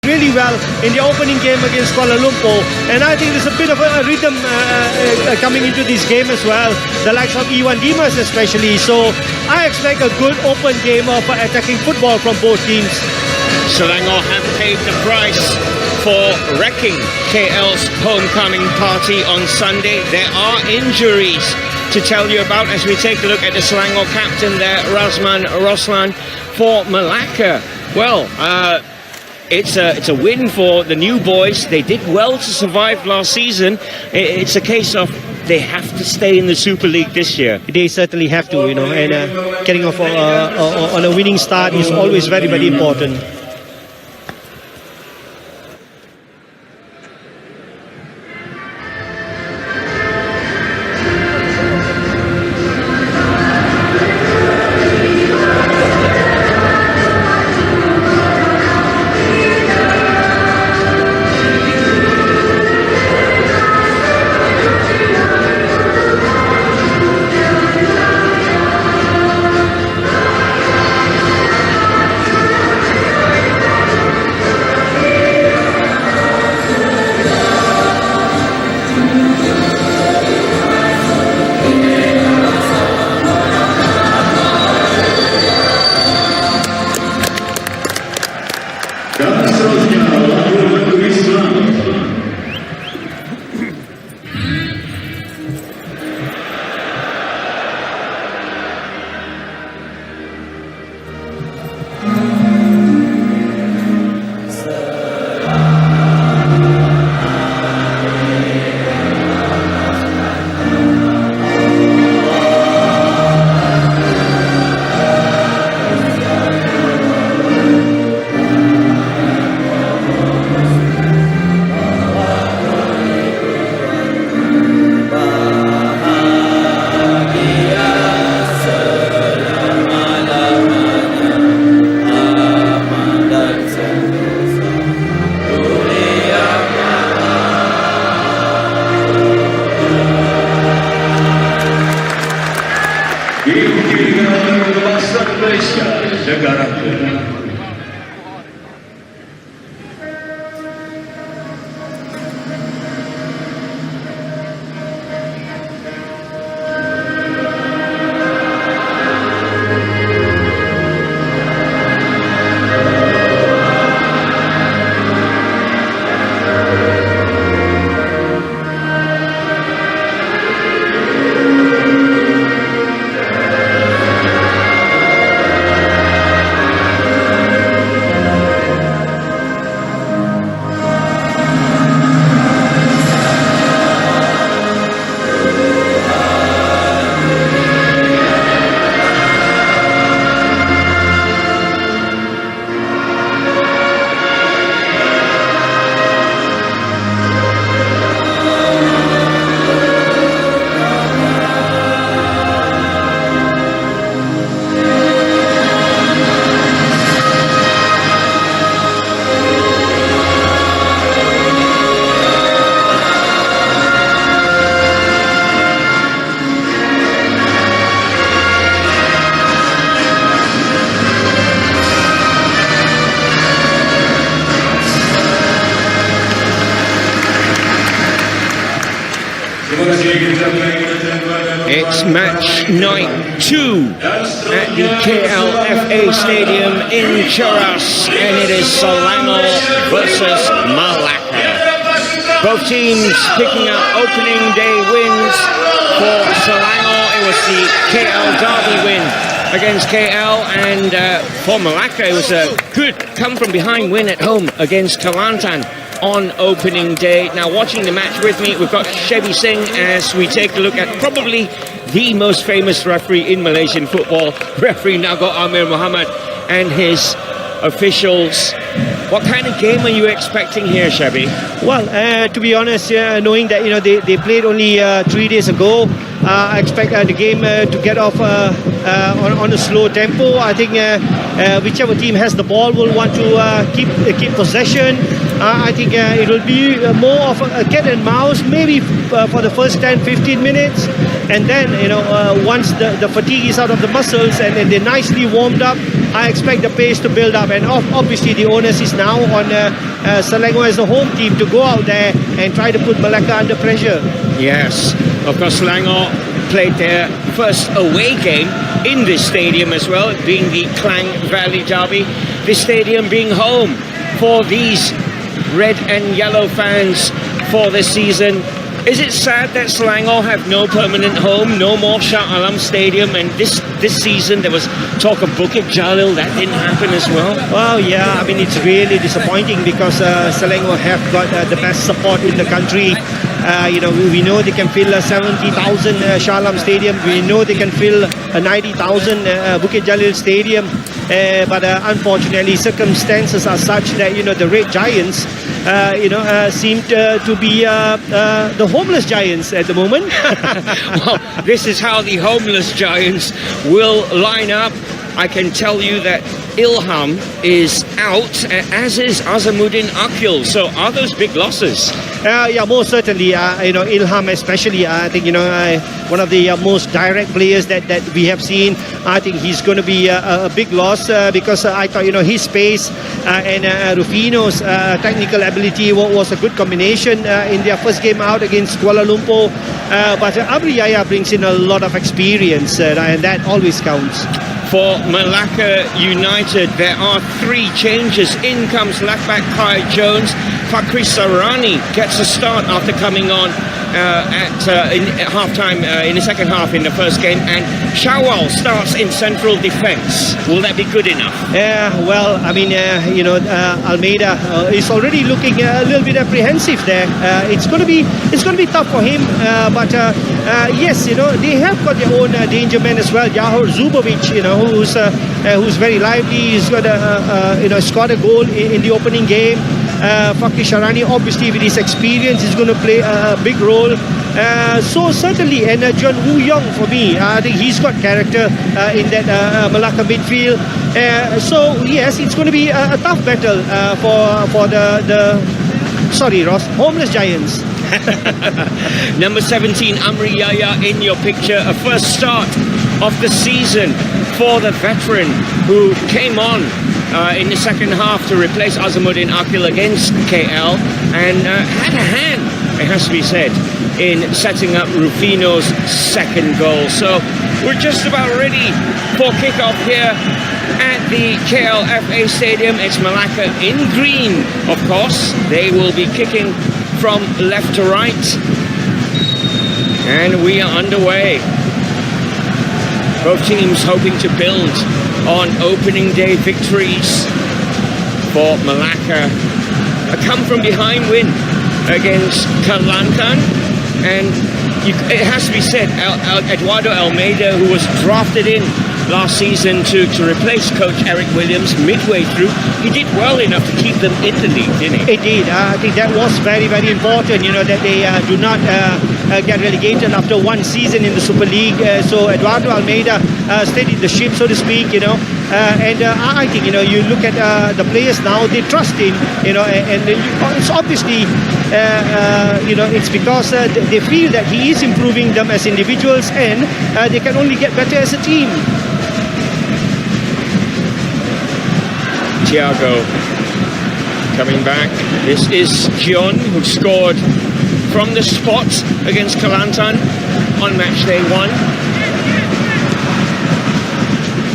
really well in the opening game against Kuala Lumpur, and I think there's a bit of a rhythm coming into this game as well, the likes of Iwan Dimas especially. So I expect a good open game of attacking football from both teams. Selangor have paid the price for wrecking KL's homecoming party on Sunday. There are injuries to tell you about as we take a look at the Selangor captain there, Razman Roslan, for Melaka. Well, it's a win for the new boys. They did well to survive last season. It's a case of they have to stay in the Super League this year. They certainly have to, you know, and getting off on a winning start is always very, very important. It's match night 2 at the KLFA Stadium in Cheras, and it is Selangor versus Melaka. Both teams picking up opening day wins. For Selangor, it was the KL Derby win against KL, and for Melaka, it was a good come-from-behind win at home against Kelantan on opening day. Now, watching the match with me, we've got Shebi Singh as we take a look at probably the most famous referee in Malaysian football, referee Nago Amir Muhammad, and his officials. What kind of game are you expecting here, Shebi? Well, to be honest, knowing that they played only 3 days ago, I expect the game to get off on a slow tempo. I think whichever team has the ball will want to keep possession. I think it will be more of a cat and mouse, maybe for the first 10-15 minutes, and then once the fatigue is out of the muscles and they're nicely warmed up, I expect the pace to build up, and obviously the onus is now on Selangor as the home team to go out there and try to put Melaka under pressure. Yes, of course, Selangor played their first away game in this stadium as well, being the Klang Valley Derby. This stadium being home for these red and yellow fans for this season. Is it sad that Selangor have no permanent home, no more Shah Alam Stadium, and this season there was talk of Bukit Jalil, that didn't happen as well? Well, yeah, I mean, it's really disappointing because Selangor have got the best support in the country. You know, we know they can fill a 70,000 Shah Alam Stadium. We know they can fill a 90,000 Bukit Jalil Stadium. But unfortunately, circumstances are such that, you know, the Red Giants, seem to be the homeless giants at the moment. Well, this is how the homeless giants will line up. I can tell you that Ilham is out, as is Azamuddin Akil. So are those big losses? Yeah, most certainly. Ilham especially, I think, one of the most direct players that we have seen. I think he's going to be a big loss because I thought, his pace and Rufino's technical ability was a good combination in their first game out against Kuala Lumpur. But Amri Yaya brings in a lot of experience and that always counts. For Melaka United, there are 3 changes. In comes left-back Kai Jones. Fakri Sarani gets a start after coming on in half-time in the second half in the first game, and Shawal starts in central defence. Will that be good enough? Yeah, well, I mean, Almeida is already looking a little bit apprehensive there. It's going to be tough for him, but yes, they have got their own danger men as well. Jahor Zubovic, who's very lively. He's got scored a goal in the opening game. Fakri Sharani, obviously with his experience, is going to play a big role. So certainly, and John Woo Young for me, I think he's got character in that Melaka midfield. So yes, it's going to be a tough battle for the homeless giants. Number 17, Amri Yaya in your picture. A first start of the season for the veteran who came on in the second half to replace Azamuddin Akil against KL and had a hand, it has to be said, in setting up Rufino's second goal. So we're just about ready for kickoff here at the KLFA Stadium. It's Melaka in green, of course. They will be kicking from left to right. And we are underway. Both teams hoping to build on opening day victories. For Melaka, a come-from-behind win against Kelantan. And it has to be said, Eduardo Almeida, who was drafted in last season to replace coach Eric Williams midway through, he did well enough to keep them in the league, didn't he? It did. I think that was very, very important, that they do not get relegated after one season in the Super League. So Eduardo Almeida steadied the ship, so to speak, and I think, you look at the players now, they trust him, and it's obviously, it's because they feel that he is improving them as individuals and they can only get better as a team. Thiago coming back. This is Gion, who scored from the spot against Kelantan on match day 1.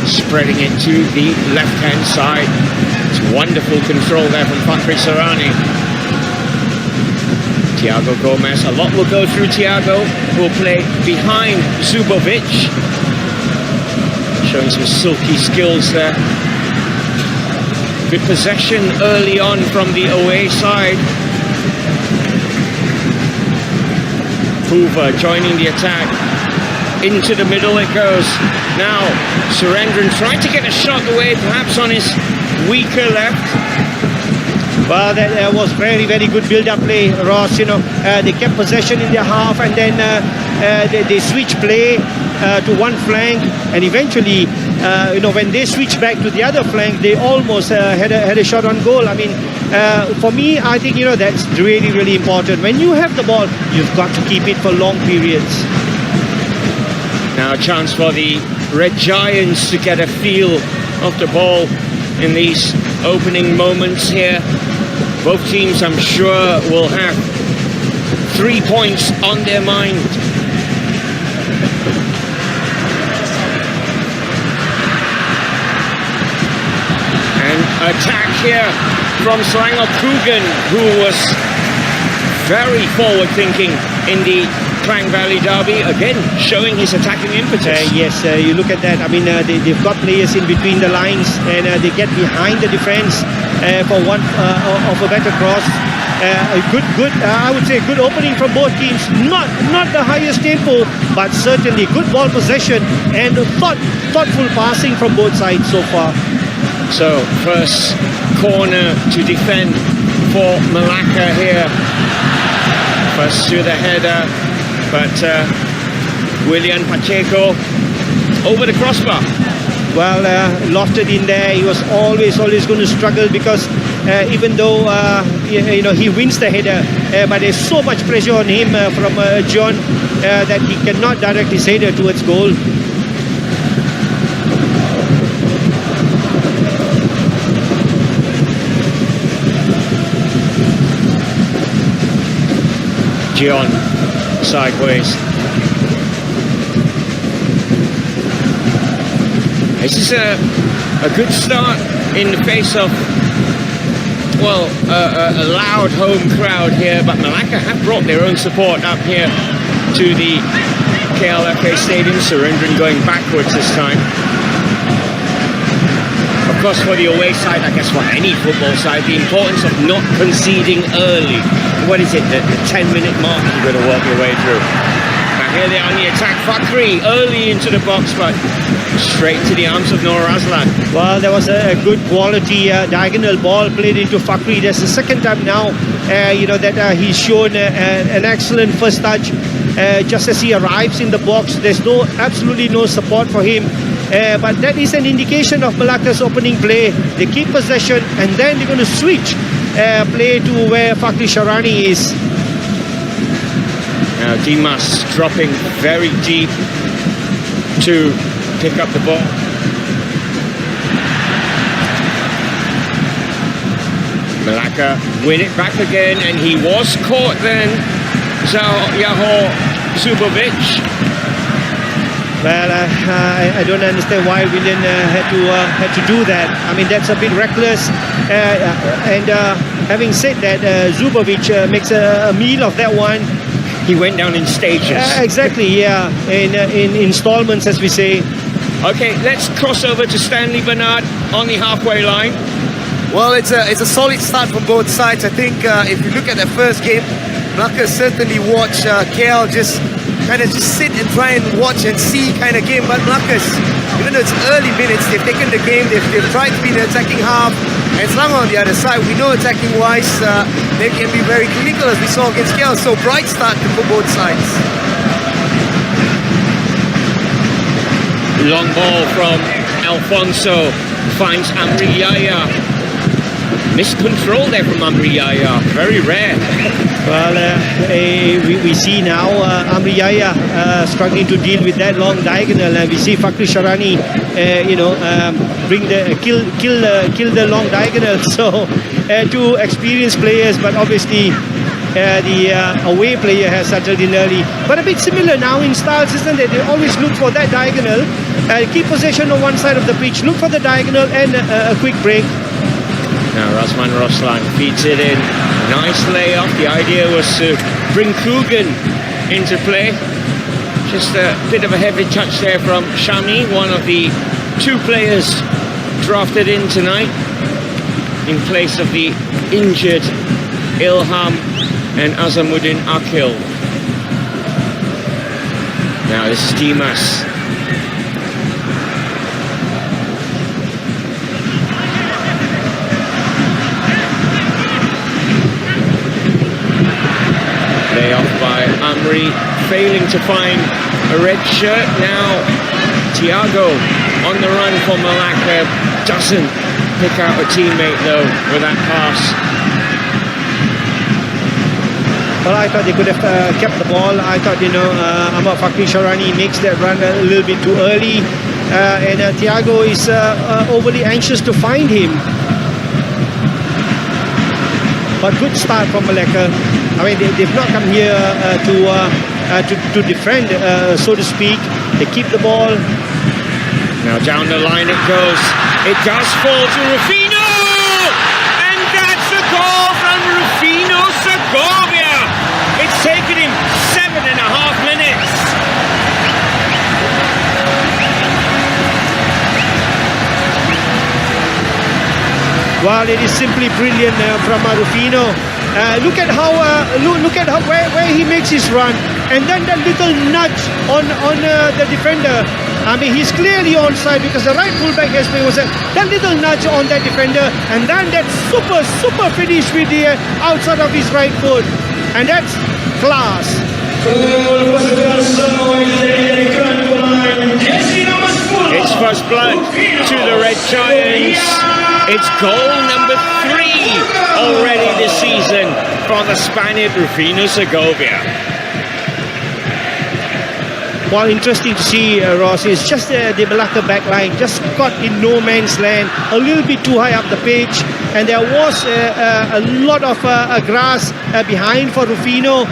Spreading it to the left-hand side. It's wonderful control there from Fakri Sarani. Thiago Gomez. A lot will go through Thiago, who will play behind Zubovic. Showing some silky skills there. Good possession early on from the away side. Hoover joining the attack. Into the middle it goes. Now, Surendran tried to get a shot away, perhaps on his weaker left. Well, that was very, very good build-up play, Ross. They kept possession in their half, and then they switched play to one flank, and eventually, when they switched back to the other flank, they almost had a shot on goal. I mean, for me, I think that's really, really important. When you have the ball, you've got to keep it for long periods. Now a chance for the Red Giants to get a feel of the ball in these opening moments here. Both teams, I'm sure, will have 3 points on their mind. And attack here from Selangor Kugan, who was very forward-thinking in the Klang Valley Derby, again showing his attacking impetus. Yes, you look at that. I mean, they've got players in between the lines, and they get behind the defense for one of a better cross. A good, I would say, good opening from both teams. Not the highest tempo, but certainly good ball possession and thoughtful passing from both sides so far. So first corner to defend for Melaka here. First to the header, but William Pacheco over the crossbar. Well, lofted in there. He was always going to struggle because even though he wins the header, but there's so much pressure on him from John that he cannot direct his header towards goal. John sideways. This is a good start in the face of, well, a loud home crowd here, but Melaka have brought their own support up here to the KLFA Stadium, surrendering going backwards this time. Of course, for the away side, I guess for any football side, the importance of not conceding early. What is it, the 10-minute mark you're going to work your way through? Now here they are on the attack. Fakri early into the box, but straight to the arms of Noor Aslan. Well, there was a good quality diagonal ball played into Fakri. That's the second time now, that he's shown an excellent first touch. Just as he arrives in the box, there's absolutely no support for him. But that is an indication of Melaka's opening play. They keep possession and then they're going to switch play to where Fakri Sharani is. Now Dimas dropping very deep to pick up the ball. Melaka win it back again, and he was caught then. Yahor Zubovic. Well, I don't understand why William had to do that. I mean, that's a bit reckless. And having said that, Zubovic makes a meal of that one. He went down in stages. Exactly, yeah, in installments, as we say. Okay, let's cross over to Stanley Bernard on the halfway line. Well, it's a solid start from both sides. I think if you look at the first game, Melaka certainly watched KL just sit and try and watch and see kind of game. But Melaka's, even though it's early minutes, they've taken the game, they've tried to be the attacking half. And Selangor on the other side, we know attacking wise, they can be very clinical as we saw against KL. So bright start for both sides. Long ball from Alfonso, finds Amri Yaya. Miscontrol there from Amri Yaya, very rare. Well, we see now Amri Yaya struggling to deal with that long diagonal, and we see Fakri Sharani, kill the long diagonal. So two experienced players, but obviously the away player has settled in early. But a bit similar now in styles, isn't it? They always look for that diagonal, keep possession on one side of the pitch, look for the diagonal and a quick break. Now Rasman Roslan feeds it in. Nice layoff. The idea was to bring Kugan into play. Just a bit of a heavy touch there from Shami, one of the two players drafted in tonight in place of the injured Ilham and Azamuddin Akil. Now this is Dimas. Layoff by Amri, failing to find a red shirt. Now Thiago on the run for Melaka, doesn't pick out a teammate though with that pass. Well, I thought they could have kept the ball. I thought, Ahmad Fakri Sharani makes that run a little bit too early. and Thiago is overly anxious to find him. But good start from Melaka. I mean, they've not come here to defend, so to speak. They keep the ball. Now down the line it goes. It does fall to Rufino! And that's a goal from Rufino Segovia! It's taken him 7.5 minutes. Well, it is simply brilliant from Rufino. Look at how where he makes his run, and then that little nudge on the defender. I mean, he's clearly onside because the right fullback has made that little nudge on that defender, and then that super finish with the outside of his right foot, and that's class. It's first blood to the Red Giants. It's goal number 3 already this season for the Spaniard Rufino Segovia. Well, interesting to see, Ross, is just the Melaka backline just got in no man's land, a little bit too high up the pitch, and there was a lot of grass behind for Rufino,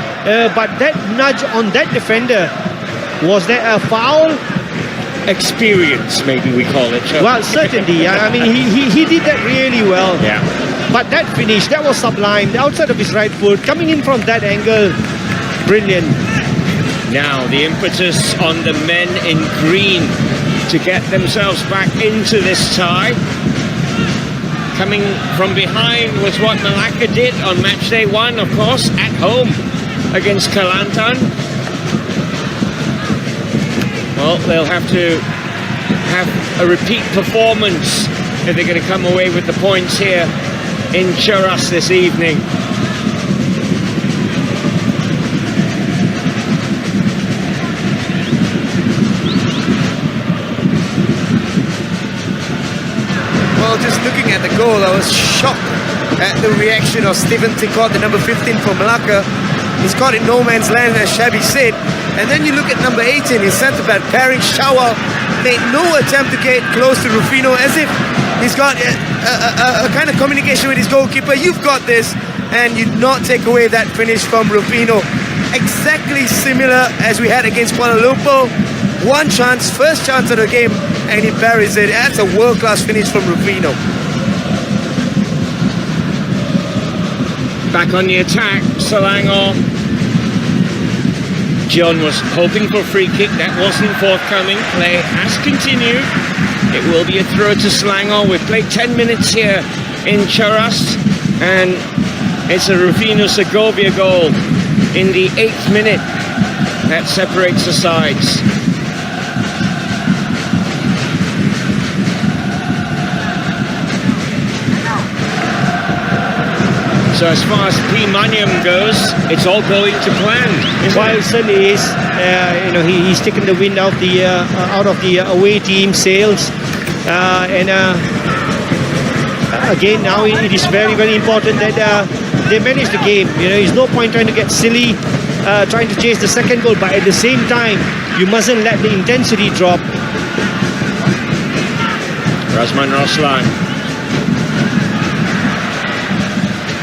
but that nudge on that defender, was that a foul? Experience, maybe we call it. Sure. Well, certainly. I mean, he did that really well. Yeah. But that finish, that was sublime. The outside of his right foot, coming in from that angle, brilliant. Now the impetus on the men in green to get themselves back into this tie. Coming from behind was what Melaka did on match day 1, of course, at home against Kelantan. Well, they'll have to have a repeat performance if they're going to come away with the points here in Cheras this evening. Well, just looking at the goal, I was shocked at the reaction of Stephen Tikot, the number 15 for Melaka. He's caught in no man's land, as Shabby said. And then you look at number 18, his centre-back, Paring Shawal, made no attempt to get close to Rufino, as if he's got a kind of communication with his goalkeeper. You've got this, and you not take away that finish from Rufino. Exactly similar as we had against Kuala Lumpur. One chance, first chance of the game, and he buries it. That's a world-class finish from Rufino. Back on the attack, Selangor. John was hoping for a free kick, that wasn't forthcoming. Play has continued. It will be a throw to Selangor. We've played 10 minutes here in Cheras, and it's a Rufino Segovia goal in the 8th minute that separates the sides. So as far as P. Maniam goes, it's all going to plan. Well, it certainly is. He's taken the wind out of the away team sails, and again now it is very, very important that they manage the game. There's no point trying to get silly, trying to chase the second goal, but at the same time, you mustn't let the intensity drop. Razman Roslan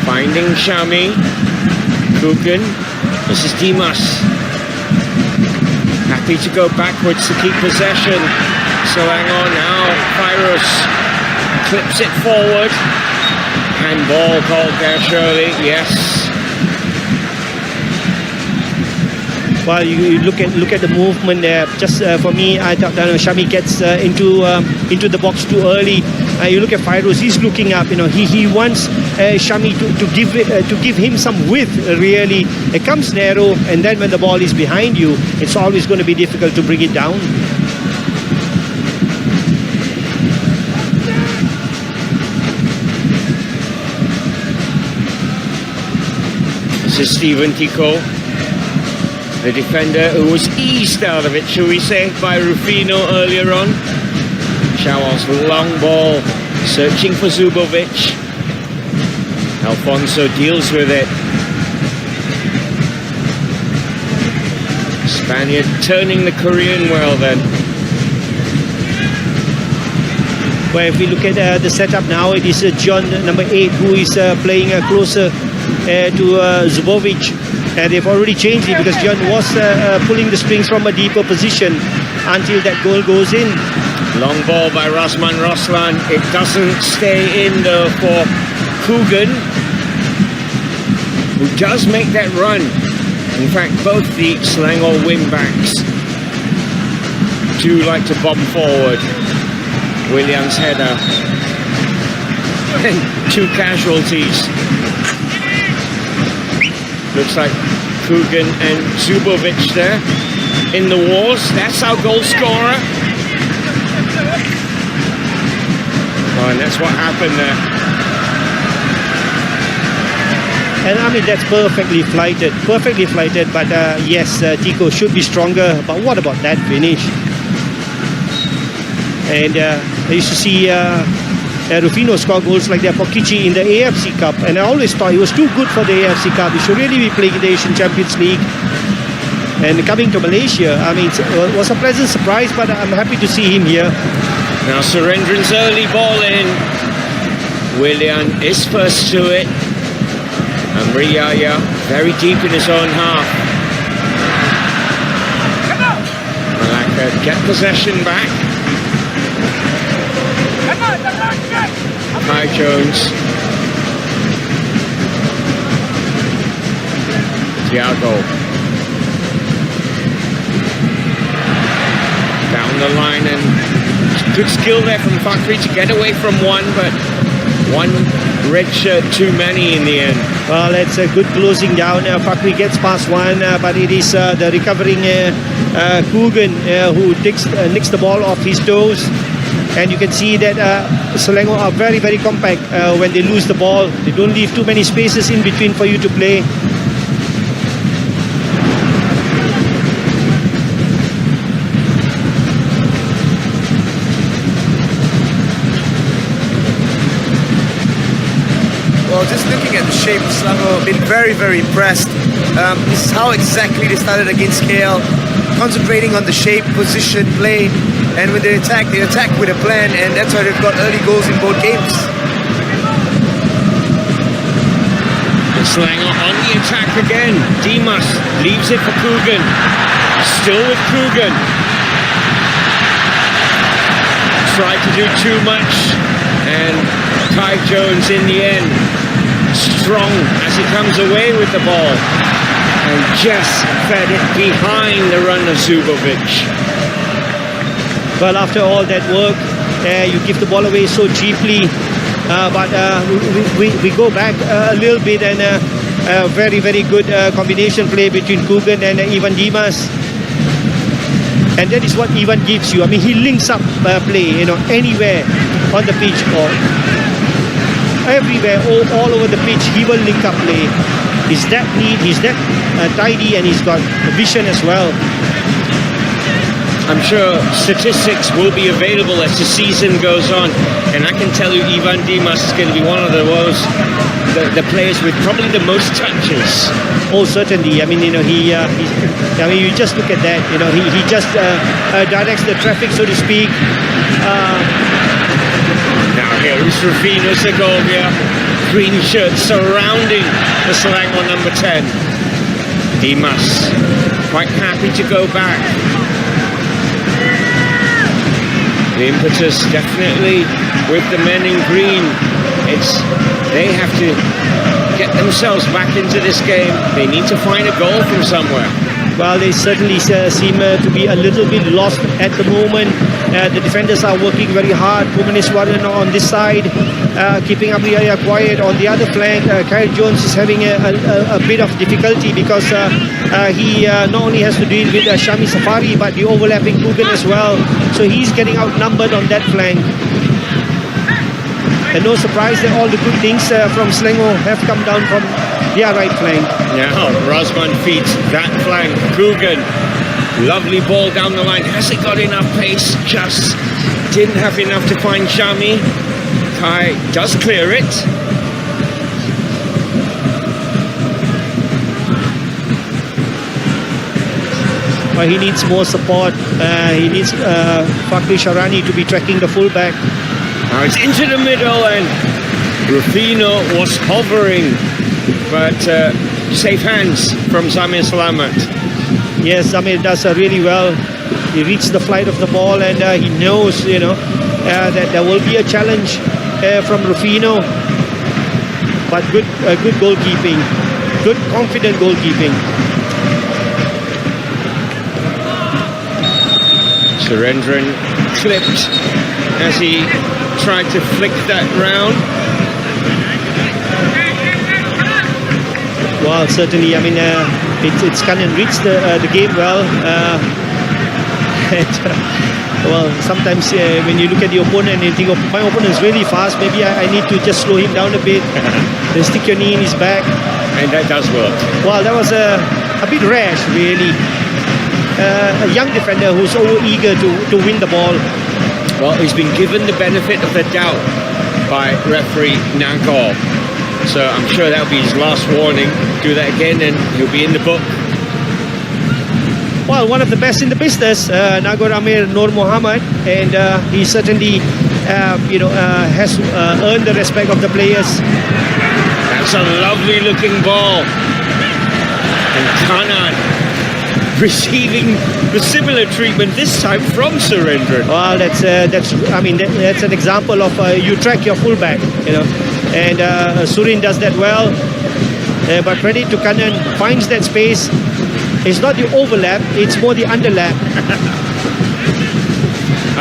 finding Shami. Kugan. This is Dimas. Happy to go backwards to keep possession. Selangor now. Kairos clips it forward. Handball called there, surely. Yes. Well, you look at the movement there. Just for me, I thought Shami gets into the box too early. You look at Fairouz; he's looking up. He wants Shami to give him some width. Really, it comes narrow, and then when the ball is behind you, it's always going to be difficult to bring it down. This is Stephen Tico, the defender who was eased out of it, shall we say, by Rufino earlier on. Shawal's long ball, searching for Zubovic. Alfonso deals with it. Spaniard turning the Korean well then. Where if we look at the setup now, it is John, number 8, who is playing closer to Zubovic. And they've already changed it because John was pulling the strings from a deeper position until that goal goes in. Long ball by Rasman Roslan. It doesn't stay in though for Coogan, who does make that run. In fact, both the Selangor wing-backs do like to bomb forward. Williams' header. And 2 casualties. Looks like Coogan and Zubovic there in the wars. That's our goal scorer. Oh, and that's what happened there. And I mean, that's perfectly flighted, but yes, Tico should be stronger. But what about that finish? And I used to see Rufino score goals like that for Kichi in the AFC Cup, and I always thought he was too good for the AFC Cup. He should really be playing the Asian Champions League. And coming to Malaysia, I mean, it was a pleasant surprise, but I'm happy to see him here. Now Surendran's early ball in. Willian is first to it. And Riyaya very deep in his own half. Melaka get possession back. Kai Jones. Thiago. Down the line, and good skill there from Fakri to get away from one, but one red shirt too many in the end. Well, it's a good closing down. Fakri gets past one, but it is the recovering Coogan who nicks the ball off his toes. And you can see that Selangor are very, very compact when they lose the ball. They don't leave too many spaces in between for you to play. Well, just looking at the shape of Selangor, I've been very, very impressed. This is how exactly they started against KL, concentrating on the shape, position, play, and when they attack with a plan, and that's why they've got early goals in both games. Selangor on the attack again. Dimas leaves it for Coogan. Still with Coogan. Tried to do too much, and Kai Jones in the end. Strong as he comes away with the ball, and just fed it behind the run of Zubovic. Well, after all that work, you give the ball away so cheaply, but we go back a little bit, and a very, very good combination play between Coogan and Ivan Dimas. And that is what Ivan gives you. I mean, he links up play, anywhere on the pitch or everywhere, all over the pitch, he will link up play. He's that neat, he's that tidy, and he's got vision as well. I'm sure statistics will be available as the season goes on, and I can tell you Ivan Dimas is going to be one of the players with probably the most touches. Oh, certainly. I mean, you just look at that. He just directs the traffic, so to speak. Now here is Rufino Segovia. Green shirt surrounding the Selangor number 10. Dimas quite happy to go back. The impetus definitely with the men in green. They have to get themselves back into this game. They need to find a goal from somewhere. Well, they certainly seem to be a little bit lost at the moment. The defenders are working very hard. Bhubaneswaran on this side, keeping up the area quiet. On the other flank, Kyle Jones is having a bit of difficulty because he not only has to deal with Shami Safari, but the overlapping Coogan as well. So he's getting outnumbered on that flank. And no surprise that all the good things from Selangor have come down from their right flank. Now Rosman feeds that flank. Coogan, lovely ball down the line. Hasn't got enough pace, just didn't have enough to find Shami. Kai does clear it. Well, he needs more support. He needs Fakri Sharani to be tracking the fullback. Now it's into the middle, and Rufino was hovering, but safe hands from Zamir Selamat. Yes, Zamir does really well. He reads the flight of the ball, and he knows, that there will be a challenge from Rufino. But good goalkeeping, good confident goalkeeping. Surendran clipped as he tried to flick that round. Well, certainly, I mean, it's kind of reached the game well. Well, sometimes when you look at the opponent and you think, oh, my opponent is really fast, maybe I need to just slow him down a bit. Then stick your knee in his back. And that does work. Well, that was a bit rash, really. A young defender who's so eager to win the ball. Well, he's been given the benefit of the doubt by referee Nagor. So I'm sure that'll be his last warning. Do that again and he'll be in the book. Well, one of the best in the business, Nagor Amir Nur Muhammad, and he certainly, has earned the respect of the players. That's a lovely looking ball. And Kanan receiving the similar treatment this time from Surendran. Well, that's an example of you track your fullback, and Surin does that well. But credit to Kanan, finds that space. It's not the overlap, it's more the underlap.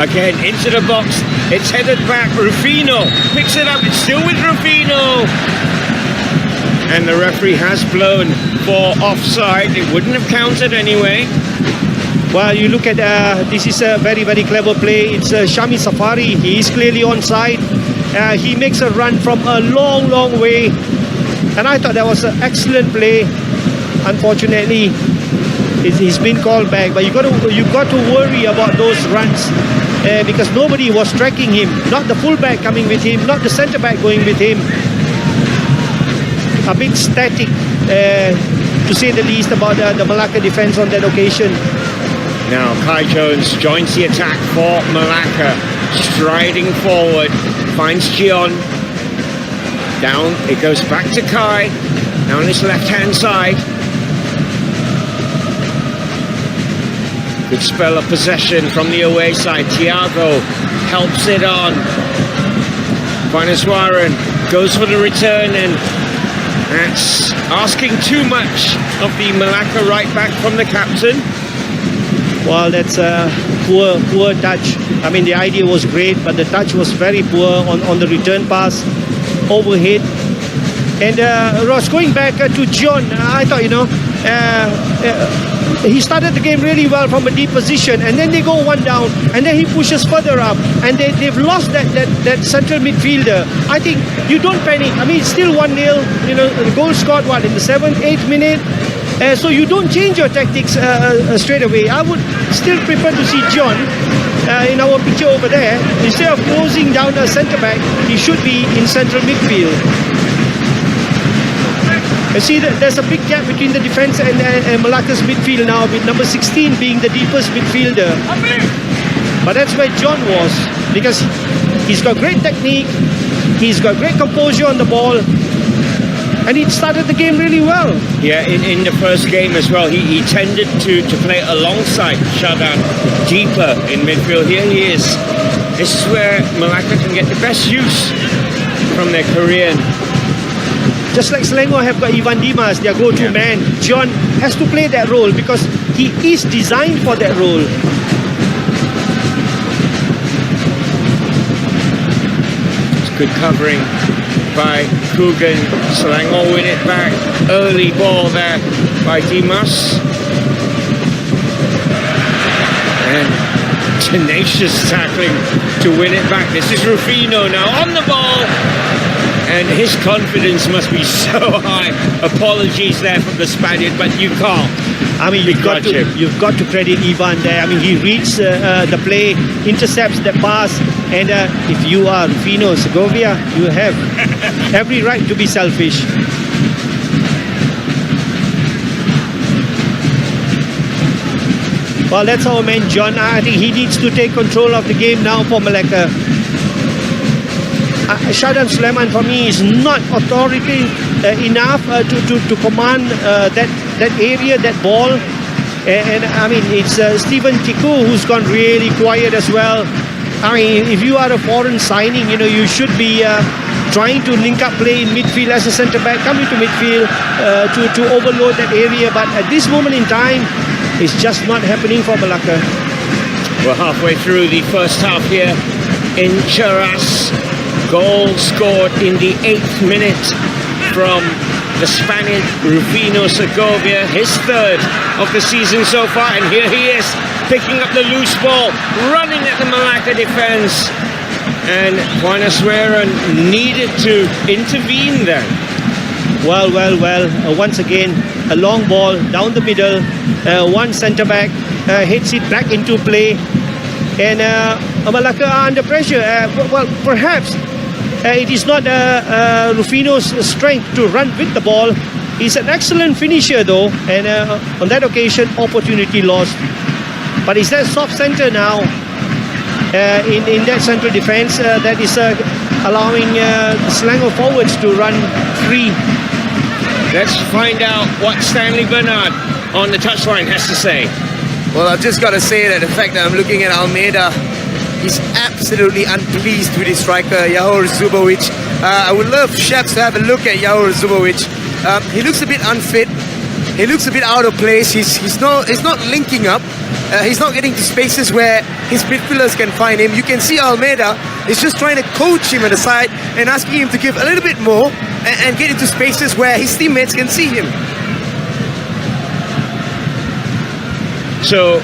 Again, into the box. It's headed back. Rufino picks it up. It's still with Rufino. And the referee has blown for offside. It wouldn't have counted anyway. Well, you look at this is a very, very clever play. It's Shami Safari. He is clearly onside. He makes a run from a long, long way. And I thought that was an excellent play. Unfortunately, he's been called back. But you got to worry about those runs because nobody was tracking him. Not the fullback coming with him. Not the centre back going with him. A bit static, to say the least, about the Melaka defence on that occasion. Now Kai Jones joins the attack for Melaka, striding forward, finds Gion. Down, it goes back to Kai, now on his left-hand side. Good spell of possession from the away side. Thiago helps it on. Vanaswaran goes for the return, and that's asking too much of the Melaka right back from the captain. Well, that's a poor touch. I mean, the idea was great, but the touch was very poor on the return pass, overhead. And Ross, going back to John, I thought, he started the game really well from a deep position, and then they go one down, and then he pushes further up, and they've lost that central midfielder. I think you don't panic. I mean, it's still 1-0. The goal scored in the 7th, 8th minute. So you don't change your tactics straight away. I would still prefer to see John in our picture over there. Instead of closing down a centre back, he should be in central midfield. You see that there's a big gap between the defence and Melaka's midfield now, with number 16 being the deepest midfielder. But that's where John was, because he's got great technique, he's got great composure on the ball, and he started the game really well. Yeah, in the first game as well, he tended to play alongside Shadan, deeper in midfield. Here he is. This is where Melaka can get the best use from their Korean. Just like Selangor have got Ivan Dimas, their go-to man, John has to play that role because he is designed for that role. It's good covering by Coogan. Selangor win it back. Early ball there by Dimas. And tenacious tackling to win it back. This is Rufino now on the ball. And his confidence must be so high. Apologies there from the Spaniard, but you can't. I mean, you've got to credit Ivan there. I mean, he reads the play, intercepts the pass, and if you are Rufino Segovia, you have every right to be selfish. Well, that's our man John. I think he needs to take control of the game now for Melaka. Shadam Sulaiman for me is not authority enough to command that area, that ball. And I mean, it's Stephen Tiku who's gone really quiet as well. I mean, if you are a foreign signing, you know, you should be trying to link up play in midfield as a centre back, come into midfield to overload that area. But at this moment in time, it's just not happening for Melaka. We're halfway through the first half here in Cheras. Goal scored in the 8th minute from the Spaniard Rufino Segovia, his 3rd of the season so far, and here he is picking up the loose ball, running at the Melaka defence, and Juan Asuera needed to intervene then. Well, once again, a long ball down the middle, one centre back hits it back into play, and Melaka are under pressure. Well, perhaps it is not Rufino's strength to run with the ball. He's an excellent finisher though, and on that occasion, opportunity lost. But it's that soft centre now in that central defence that is allowing Selangor forwards to run free. Let's find out what Stanley Bernard on the touchline has to say. Well, I've just got to say that the fact that I'm looking at Almeida, he's absolutely unpleased with his striker, Yahor Zubovic. I would love Shaps to have a look at Yahor Zubovic. He looks a bit unfit. He looks a bit out of place. He's not linking up. He's not getting to spaces where his midfielders can find him. You can see Almeida is just trying to coach him at the side and asking him to give a little bit more and get into spaces where his teammates can see him. So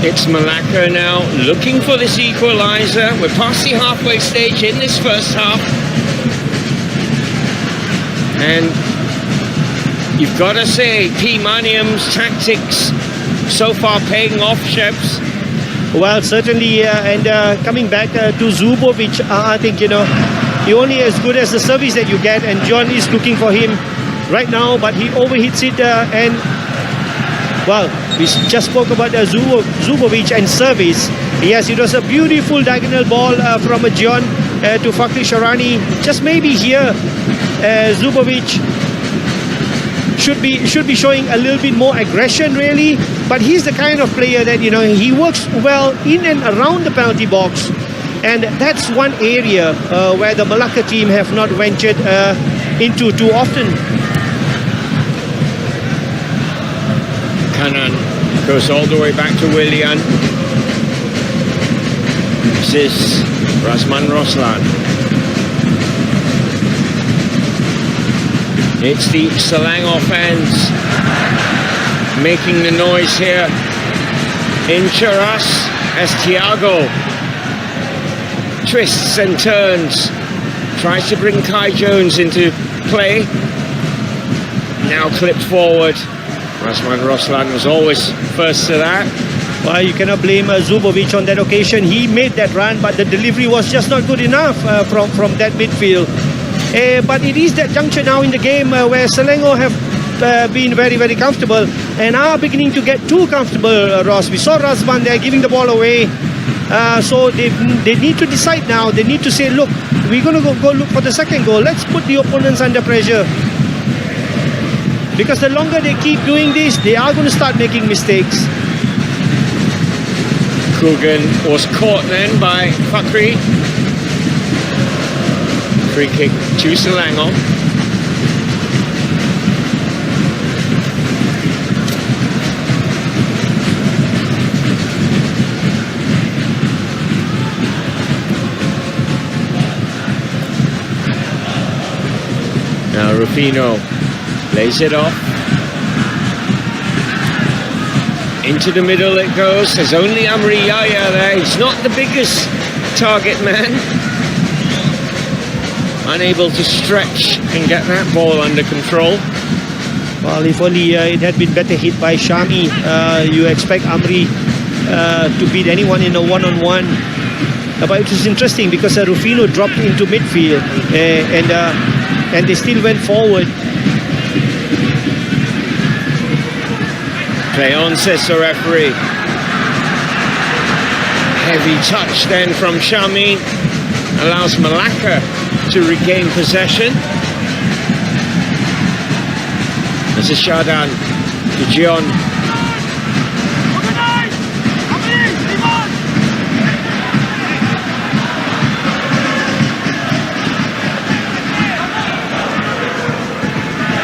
it's Melaka now looking for this equaliser. We're past the halfway stage in this first half. And you've got to say, P. Maniam's tactics so far paying off, Sheps. Well, certainly, and coming back to Zubovic, I think, you know, he only as good as the service that you get, and John is looking for him right now, but he overhits it, and, well, we just spoke about Zubovic and service. Yes, it was a beautiful diagonal ball from John to Fakri Sharani. Just maybe here, Zubovic should be showing a little bit more aggression, really, but he's the kind of player that, you know, he works well in and around the penalty box, and that's one area where the Melaka team have not ventured into too often. Kanan goes all the way back to Willian. This is Razman Roslan. It's the Selangor fans making the noise here in Cheras as Thiago twists and turns, tries to bring Kai Jones into play. Now clipped forward. Razman Roslan was always first to that. Well, you cannot blame Zubovic on that occasion. He made that run, but the delivery was just not good enough from that midfield. But it is that juncture now in the game where Selangor have been very, very comfortable and are beginning to get too comfortable, Ross. We saw Razman there giving the ball away. So they need to decide now. They need to say, look, we're going to go look for the second goal. Let's put the opponents under pressure. Because the longer they keep doing this, they are going to start making mistakes. Kugan was caught then by Fakri. Free kick to Selangor. Now Rufino lays it off. Into the middle it goes. There's only Amri Yahya there. He's not the biggest target man. Unable to stretch and get that ball under control. Well, if only it had been better hit by Shami. You expect Amri to beat anyone in a one-on-one. But it was interesting because Rufino dropped into midfield and they still went forward. Play on, says the referee. Heavy touch then from Shami. allows Melaka to regain possession. This is Shadan to Gion.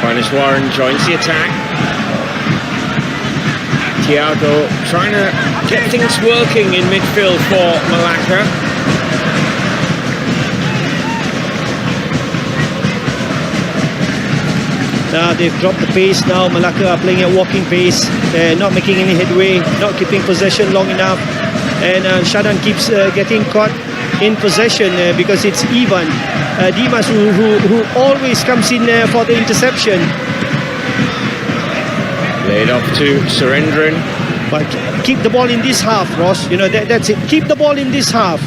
Finest Warren joins the attack. Thiago trying to get things working in midfield for Melaka. Now they've dropped the pace now. Melaka are playing at walking pace, not making any headway, not keeping possession long enough. And Shadan keeps getting caught in possession because it's Ivan Dimas who always comes in for the interception. Laid off to Surendran. But keep the ball in this half, Ross. You know, that's it. Keep the ball in this half.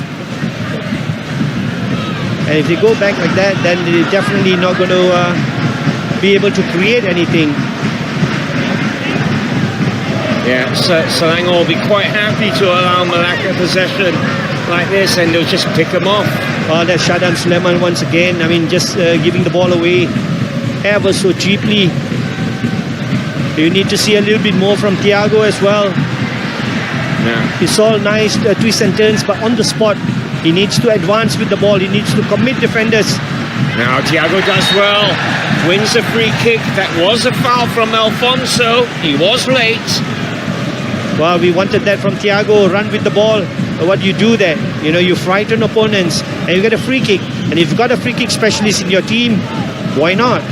And if they go back like that, then they're definitely not going to be able to create anything. Yeah, so Selangor will be quite happy to allow Melaka possession like this, and they'll just pick them off. Oh, that's Shadan Suleiman once again. I mean, just giving the ball away ever so cheaply. You need to see a little bit more from Thiago as well. Yeah. It's all nice twist and turns, but on the spot, he needs to advance with the ball. He needs to commit defenders. Now Thiago does well, wins a free kick. That was a foul from Alfonso. He was late. Well, we wanted that from Thiago. Run with the ball. But what do you do there? You know, you frighten opponents and you get a free kick. And if you've got a free kick specialist in your team, why not?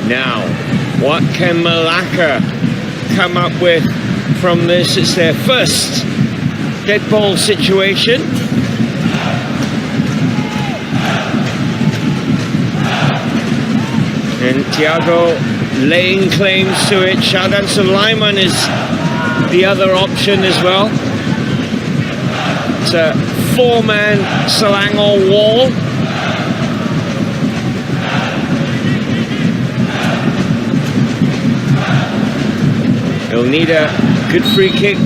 Now, what can Melaka come up with from this? It's their first dead ball situation. And Thiago laying claims to it. Shadan Sulaiman is the other option as well. It's a four-man Selangor wall. He'll need a good free kick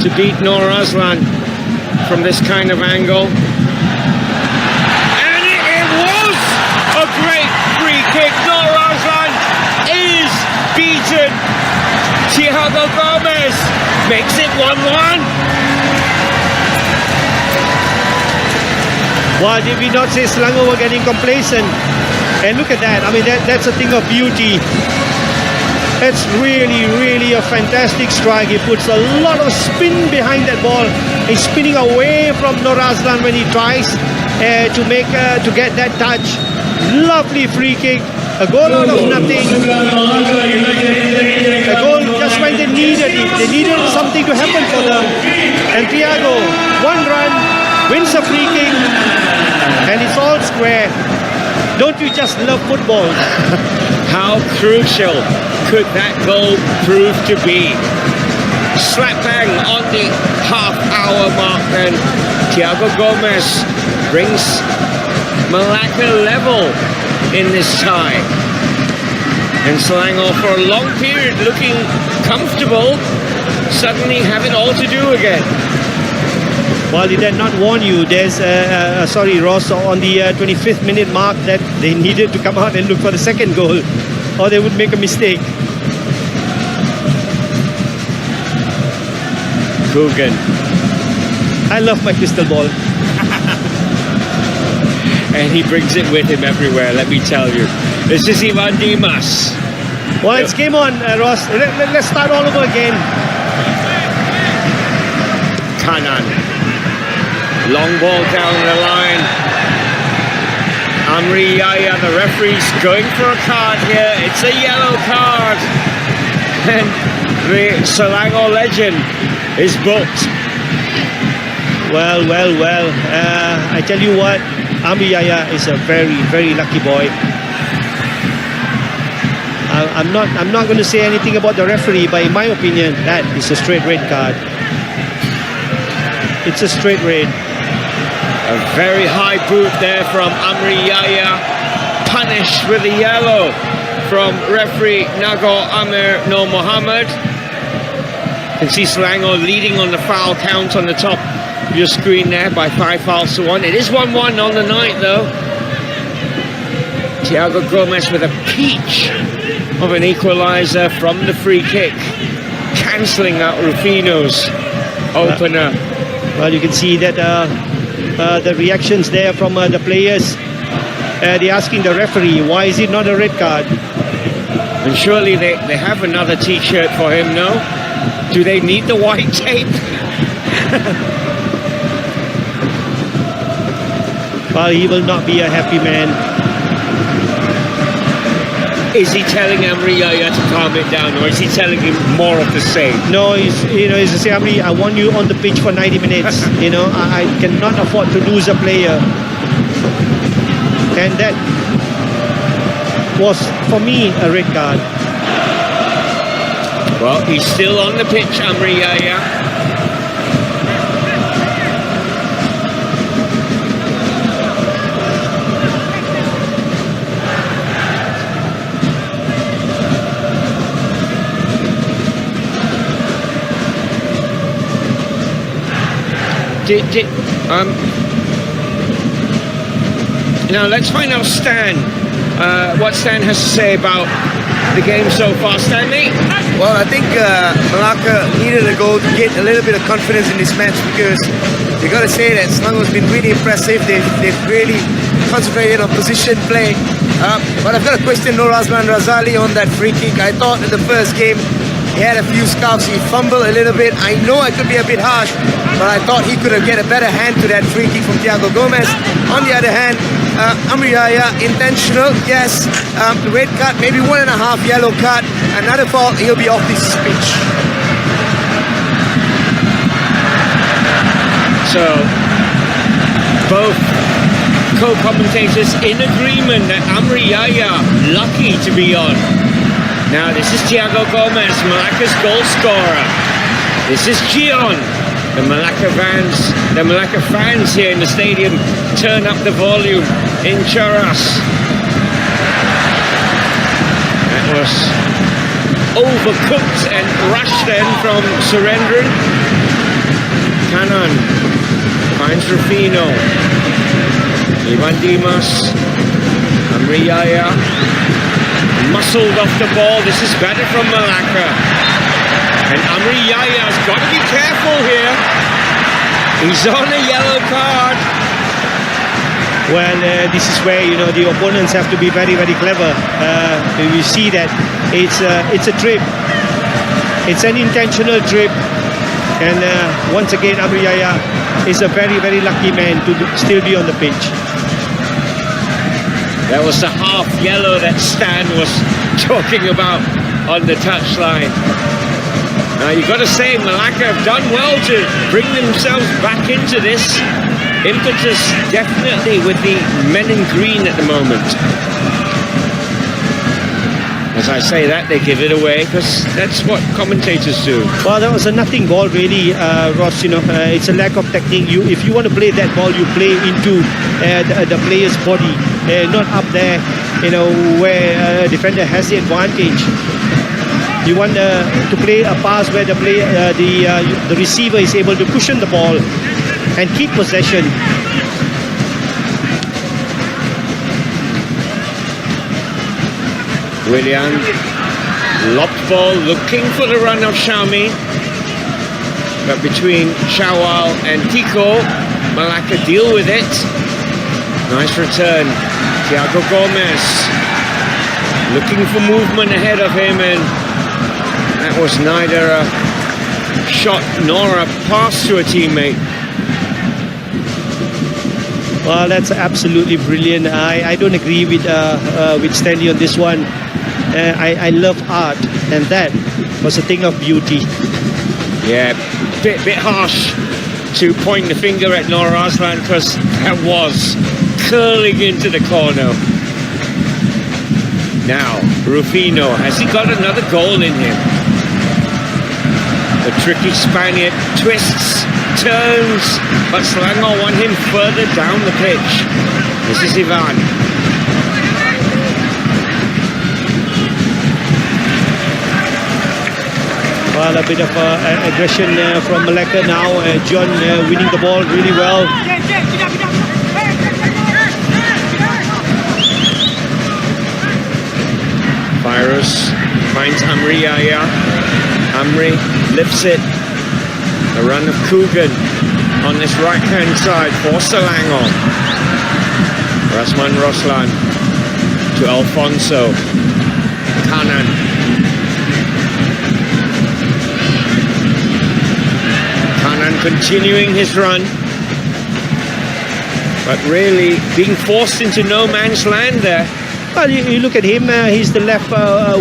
to beat Nur Aslan from this kind of angle. And it was a great free kick. Nur Aslan is beaten. Thiago Gomez makes it 1-1. Well, did we not say Selangor were getting complacent? And look at that. I mean, that's a thing of beauty. It's really, really a fantastic strike. He puts a lot of spin behind that ball. He's spinning away from Nur Aslan when he tries to get that touch. Lovely free kick. A goal out of nothing. A goal just when they needed it. They needed something to happen for them. And Thiago, one run, wins a free kick, and it's all square. Don't you just love football? How crucial could that goal prove to be? Slap bang on the half-hour mark, and Thiago Gomez brings Melaka level in this tie. And Selangor, for a long period, looking comfortable, suddenly have it all to do again. Well, did that not warn you? There's, sorry, Ross, on the 25th minute mark that they needed to come out and look for the second goal, or they would make a mistake. Coogan. I love my crystal ball. And he brings it with him everywhere, let me tell you. This is Ivan Dimas. Well, it's game on, Ross. Let's start all over again. Kanan. Long ball down the line. Amri Yaya, the referee's going for a card here. It's a yellow card. And the Selangor legend is booked. Well. I tell you what, Amri Yaya is a very, very lucky boy. I'm not going to say anything about the referee, but in my opinion, that is a straight red card. It's a straight red. A very high boot there from Amri Yaya. Punished with a yellow from referee Nagor Amir Nur Muhammad. You can see Selangor leading on the foul count on the top your screen there by 5 fouls to 1. It is 1-1 on the night, though. Thiago Gomez with a peach of an equalizer from the free kick, cancelling out Rufino's opener. Well, you can see that the reactions there from the players. They're asking the referee, why is it not a red card? And surely they have another t-shirt for him, no? Do they need the white tape? Well, he will not be a happy man. Is he telling Amri Yahya to calm it down, or is he telling him more of the same? No, he's saying, Amri, I want you on the pitch for 90 minutes. I cannot afford to lose a player. And that was, for me, a red card. Well, he's still on the pitch, Amri Yahya. Now let's find out Stan, what Stan has to say about the game so far. Stanley? Well, I think Melaka needed a goal to get a little bit of confidence in this match, because you got to say that Selangor's been really impressive. They've really concentrated on position play. But I've got a question, Nur Azman Razali, on that free kick. I thought in the first game he had a few scuffs, he fumbled a little bit. I know I could be a bit harsh, but I thought he could have get a better hand to that free kick from Thiago Gomez. On the other hand, Amri Yahya, intentional, yes. Red card, maybe 1.5 yellow card. Another foul, he'll be off this pitch. So, both co-commentators in agreement that Amri Yahya lucky to be on. Now this is Thiago Gomez, Melaka's goal scorer. This is Gion. The Melaka fans here in the stadium turn up the volume in Charas. That was overcooked and rushed then from Surendran. Kanan finds Rufino. Ivan Dimas. Amri Yahya muscled off the ball. This is better from Melaka. And Amri Yahya's got to be careful here. He's on a yellow card. Well, this is where, the opponents have to be very, very clever. You see that it's a trip. It's an intentional trip. And once again, Amri Yahya is a very, very lucky man to still be on the pitch. That was the half yellow that Stan was talking about on the touchline. Now you've got to say, Melaka have done well to bring themselves back into this. Impetus definitely with the men in green at the moment. As I say that, they give it away, because that's what commentators do. Well, that was a nothing ball really, Ross. It's a lack of technique. If you want to play that ball, you play into the player's body, not up there, where a defender has the advantage. You want to play a pass where the receiver is able to cushion the ball and keep possession. Willian, lobbed ball, looking for the run of Xiaomi. But between Shawal and Tico, Melaka deal with it. Nice return. Thiago Gomez looking for movement ahead of him, and that was neither a shot nor a pass to a teammate. Well, that's absolutely brilliant. I don't agree with Stanley on this one. I love art, and that was a thing of beauty. Yeah, bit harsh to point the finger at Nur Azman, because that was curling into the corner. Now, Rufino, has he got another goal in him? The tricky Spaniard twists, turns, but Selangor want him further down the pitch. This is Ivan. Well, Well, a bit of aggression from Melaka now. John winning the ball really well. Virus finds Amri Yaya. Amri lifts it. A run of Coogan on this right-hand side for Selangor. Rasman Roslan to Alfonso. Kanan. Kanan continuing his run, but really being forced into no man's land there. Well, you look at him, he's the left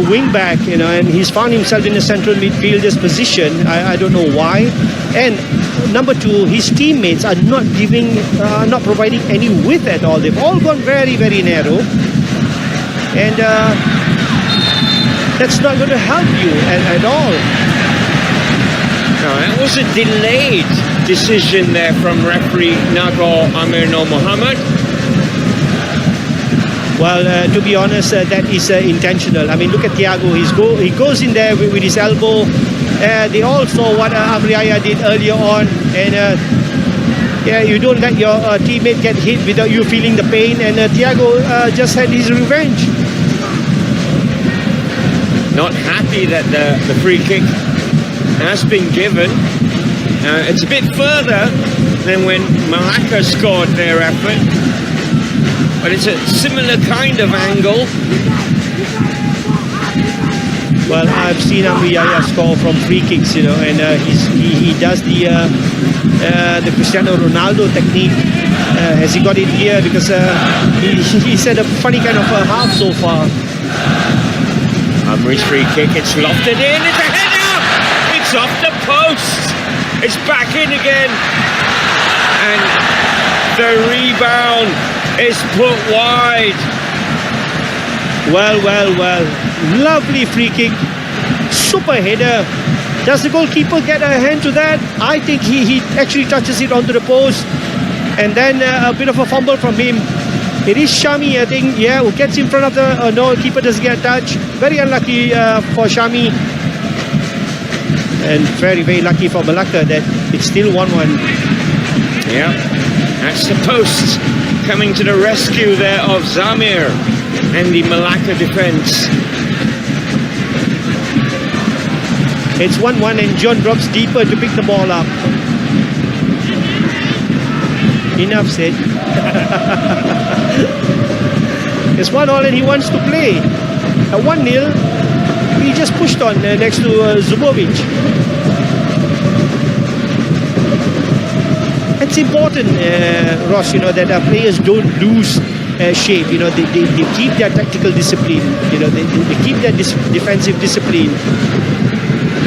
wing back, you know, and he's found himself in a central midfielder's position. I don't know why. And number two, his teammates are not not providing any width at all. They've all gone very, very narrow. And that's not going to help you at all. No, that was a delayed decision there from referee Nagor Amir Nur Muhammad. Well, to be honest, that is intentional. I mean, look at Thiago. He goes in there with his elbow. They all saw what Amriaya did earlier on. And yeah, you don't let your teammate get hit without you feeling the pain. And Thiago just had his revenge. Not happy that the free kick has been given. It's a bit further than when Melaka scored their effort. But it's a similar kind of angle. Well, I've seen Amriyaya score from free kicks, you know, and he does the Cristiano Ronaldo technique. Has he got it here? Because he's had a funny kind of half so far. Amri's free kick, it's lofted in, it's a header! It's off the post! It's back in again! And the rebound is put wide. Well. Lovely free kick. Super header. Does the goalkeeper get a hand to that? I think he actually touches it onto the post. And then a bit of a fumble from him. It is Shami, I think, yeah, who gets in front of the... no, keeper doesn't get a touch. Very unlucky for Shami. And very, very lucky for Melaka that it's still 1-1. Yeah, that's the post coming to the rescue there of Zamir and the Melaka defence. It's 1-1 and John drops deeper to pick the ball up. Enough said. It's 1-1 and he wants to play. At 1-0, he just pushed on next to Zubovic. It's important, Ross, you know, that our players don't lose shape. You know, they keep their tactical discipline. You know, they keep their defensive discipline.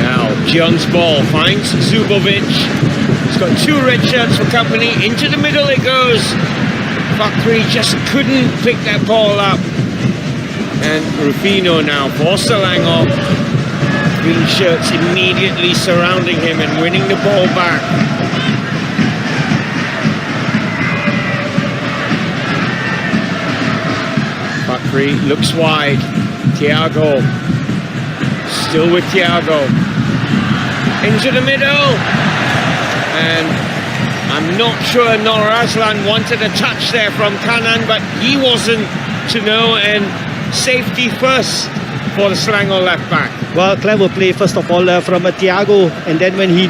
Now, John's ball finds Zubovic. He's got two red shirts for company. Into the middle it goes. Fakri just couldn't pick that ball up. And Rufino now for Selangor. Green shirts immediately surrounding him and winning the ball back. Fakri looks wide. Thiago. Still with Thiago. Into the middle. And I'm not sure Nur Aslan wanted a touch there from Kanan, but he wasn't to know, and safety first for the Selangor left back. Well, clever play first of all from Thiago, and then when he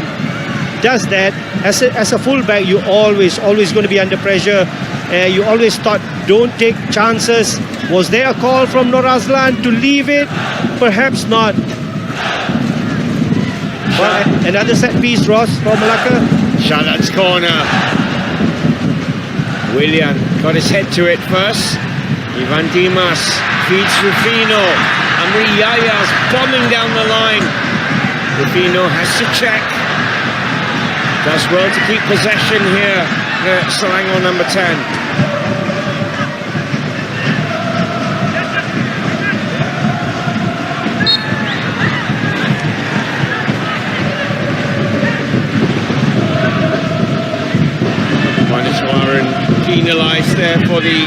does that, as a fullback, you always going to be under pressure. You always thought, don't take chances. Was there a call from Nur Aslan to leave it? Perhaps not. Well, another set piece, Ross, from Melaka. Shalat's corner. William got his head to it first. Ivan Dimas feeds Rufino. Amri Yaya's bombing down the line. Rufino has to check. Does well to keep possession here. Selangor number 10. Penalised there for the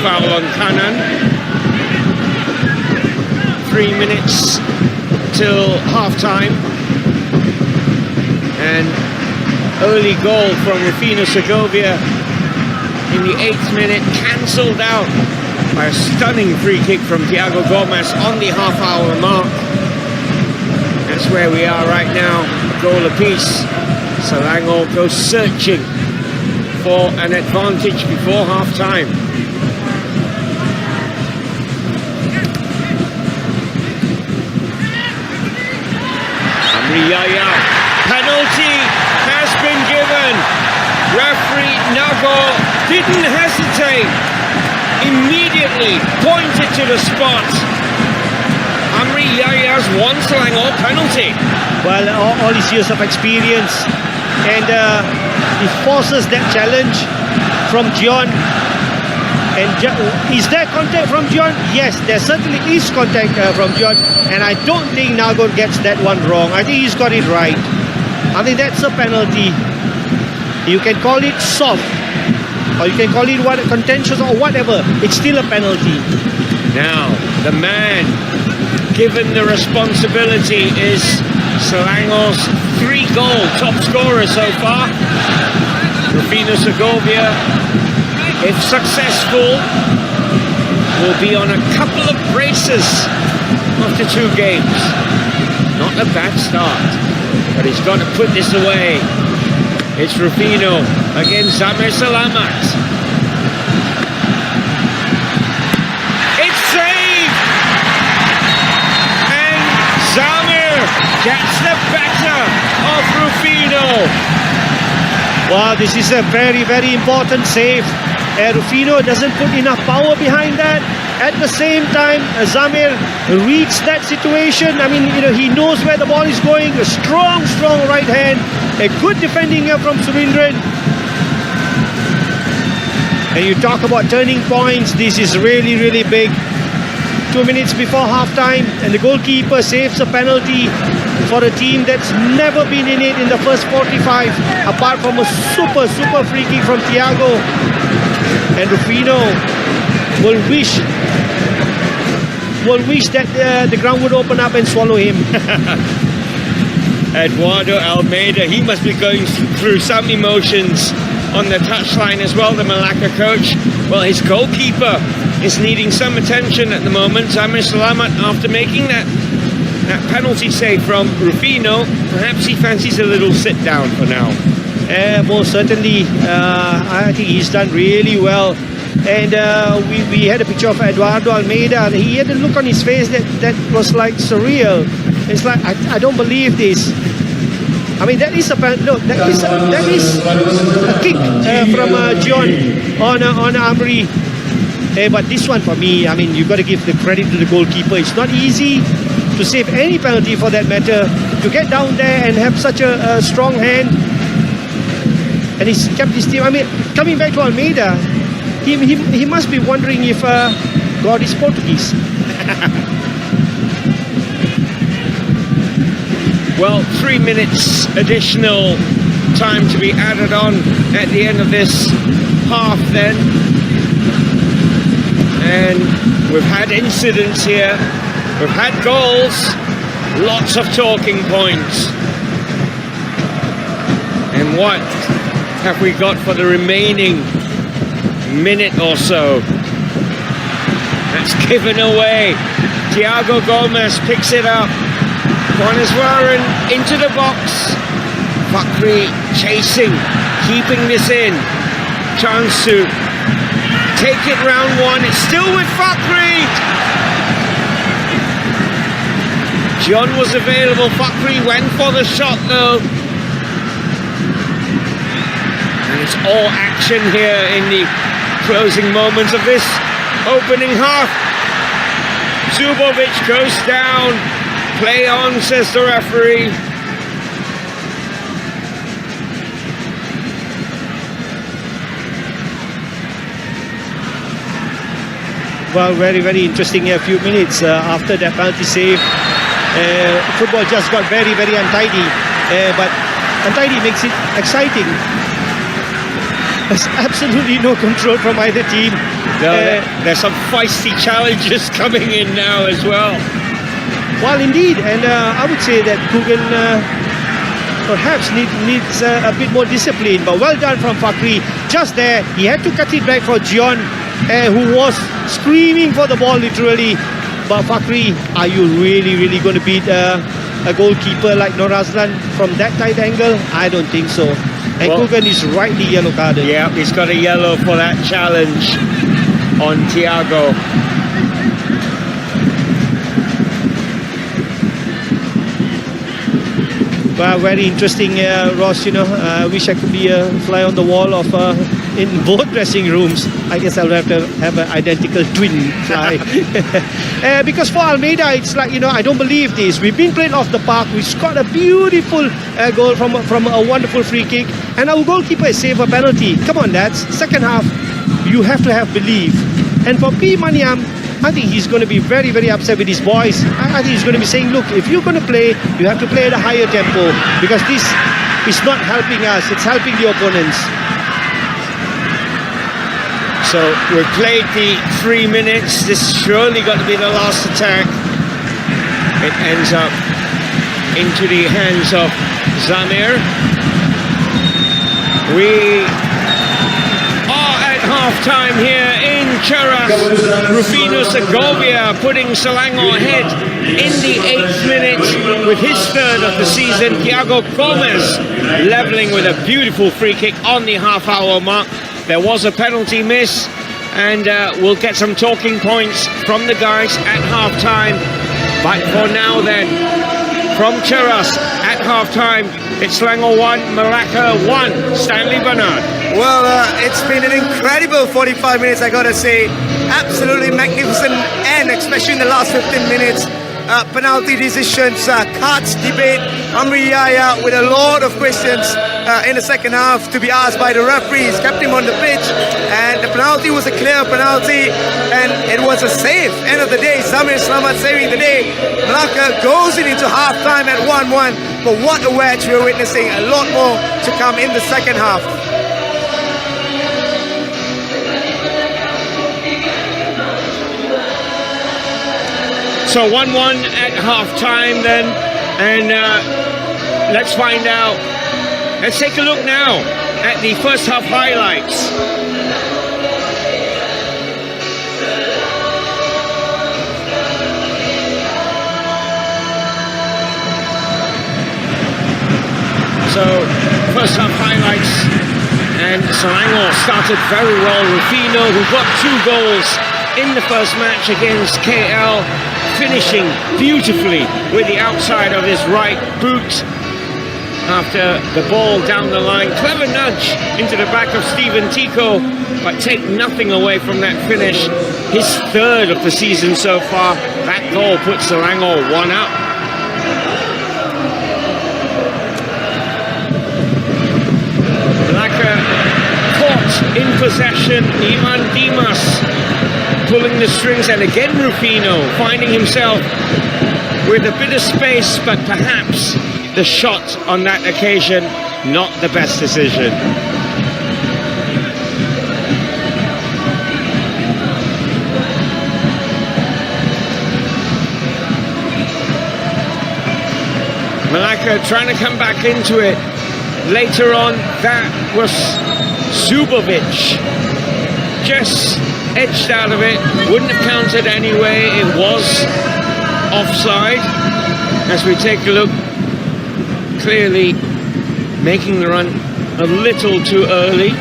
foul on Kanan. 3 minutes till half-time. And early goal from Rufino Segovia in the 8th minute, cancelled out by a stunning free kick from Thiago Gomez on the half-hour mark. That's where we are right now, a goal apiece. Selangor goes searching for an advantage before half-time. Yaya, penalty has been given. Referee Nago didn't hesitate, immediately pointed to the spot. Amri Yaya's one Selangor penalty. Well, all his years of experience, and he forces that challenge from John. And is there contact from John? Yes, there certainly is contact from John, and I don't think Nagor gets that one wrong. I think he's got it right. I think that's a penalty. You can call it soft, or you can call it what, contentious or whatever. It's still a penalty. Now, the man given the responsibility is Selangor's 3-goal top scorer so far, Rufino Segovia. If successful, will be on a couple of braces after 2 games. Not a bad start, but he's got to put this away. It's Rufino against Zamir Selamat. It's saved! And Zamir gets the better of Rufino. Wow, this is a very, very important save. Rufino doesn't put enough power behind that. At the same time, Zamir reads that situation. I mean, he knows where the ball is going. A strong right hand. A good defending here from Surendran. And you talk about turning points. This is really, really big. 2 minutes before halftime, and the goalkeeper saves a penalty for a team that's never been in it in the first 45, apart from a super free kick from Thiago. And Rufino will wish that the ground would open up and swallow him. Eduardo Almeida, he must be going through some emotions on the touchline as well, the Melaka coach. Well, his goalkeeper is needing some attention at the moment. Zamir Selamat, after making that penalty save from Rufino, perhaps he fancies a little sit down for now. Most certainly, I think he's done really well. And we had a picture of Eduardo Almeida. He had a look on his face that was like surreal. It's like, I don't believe this. I mean, that is a kick from John on Amri. But this one for me, I mean, you've got to give the credit to the goalkeeper. It's not easy to save any penalty for that matter. To get down there and have such a strong hand. And he's kept his team. I mean, coming back to Almeida, he must be wondering if God is Portuguese. Well, 3 minutes additional time to be added on at the end of this half then. And we've had incidents here. We've had goals. Lots of talking points. And what have we got for the remaining minute or so? That's given away. Thiago Gomez picks it up. Juaneswaran into the box. Fakri chasing, keeping this in. Chance to take it round one. It's still with Fakri. John was available. Fakri went for the shot though. And it's all action here in the closing moments of this opening half. Zubovic goes down. Play on, says the referee. Well, very, very interesting a few minutes after that penalty save. Football just got very, very untidy. But untidy makes it exciting. There's absolutely no control from either team. No, there's some feisty challenges coming in now as well. Well, indeed, and I would say that Kugan perhaps needs a bit more discipline. But well done from Fakri. Just there, he had to cut it back for John, who was screaming for the ball literally. But Fakri, are you really going to beat a goalkeeper like Nur Azlan from that tight angle? I don't think so. And Well, Kugan is rightly yellow carded. Yeah, he's got a yellow for that challenge on Thiago. Well, very interesting, Ross. You know, I wish I could be a fly on the wall of in both dressing rooms. I guess I'll have to have an identical twin fly. Because for Almeida, it's like, you know, I don't believe this. We've been playing off the park. We scored a beautiful goal from a wonderful free kick, and our goalkeeper has saved a penalty. Come on, lads. Second half, you have to have belief. And for P. Maniam, I think he's going to be very upset with his boys. I think he's going to be saying, look, if you're going to play, you have to play at a higher tempo, because this is not helping us, it's helping the opponents. So we've played the 3 minutes. This is surely got to be the last attack. It ends up into the hands of Zamir. We are at half-time here in Cheras. Rufino Segovia putting Selangor ahead in the 8th minute with his third of the season. Thiago Gomez leveling with a beautiful free kick on the half-hour mark. There was a penalty miss, and we'll get some talking points from the guys at half-time. But for now then, from Cheras at half-time, it's Selangor 1, Melaka 1. Stanley Bernard. Well, it's been an incredible 45 minutes, I gotta say. Absolutely magnificent end, especially in the last 15 minutes. Penalty decisions, cards debate, Amri Yaya with a lot of questions in the second half to be asked by the referees, kept him on the pitch, and the penalty was a clear penalty, and it was a save. End of the day, Zamir Slamat saving the day. Melaka goes into half-time at 1-1, but what a wedge we're witnessing. A lot more to come in the second half. So 1-1 at half-time then, and let's find out. Let's take a look now at the first half highlights. So, first half highlights, and Selangor started very well. Rufino, who got 2 goals in the first match against KL, finishing beautifully with the outside of his right boot after the ball down the line. Clever nudge into the back of Stephen Tico, but take nothing away from that finish. His third of the season so far. That goal puts Selangor 1 up. Melaka caught in possession. Iman Dimas pulling the strings, and again Rufino finding himself with a bit of space, but perhaps the shot on that occasion not the best decision. Melaka trying to come back into it. Later on, that was Zubovic. Just edged out of it, wouldn't have counted anyway. It was offside. As we take a look, clearly making the run a little too early.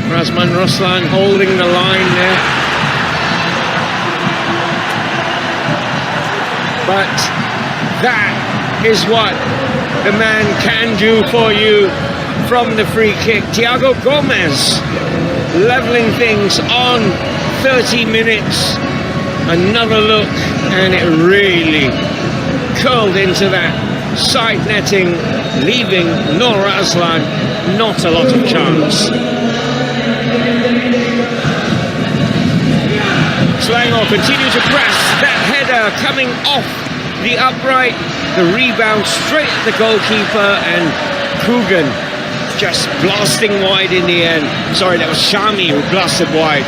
Razman Roslan holding the line there. But that is what the man can do for you from the free kick. Thiago Gomez leveling things on 30 minutes. Another look, and it really curled into that side netting, leaving Nur Azlan not a lot of chance. Selangor continue to press. That header coming off the upright, the rebound straight at the goalkeeper, and Kugan just blasting wide in the end. Sorry, that was Shami who blasted wide.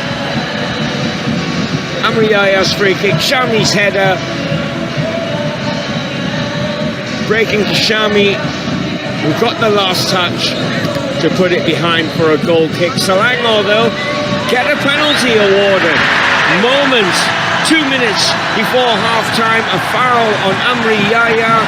Amri Yaya's free kick, Shami's header, breaking to Shami, who got the last touch to put it behind for a goal kick. Selangor, though, get a penalty awarded. Moments, 2 minutes before half-time, a foul on Amri Yahya.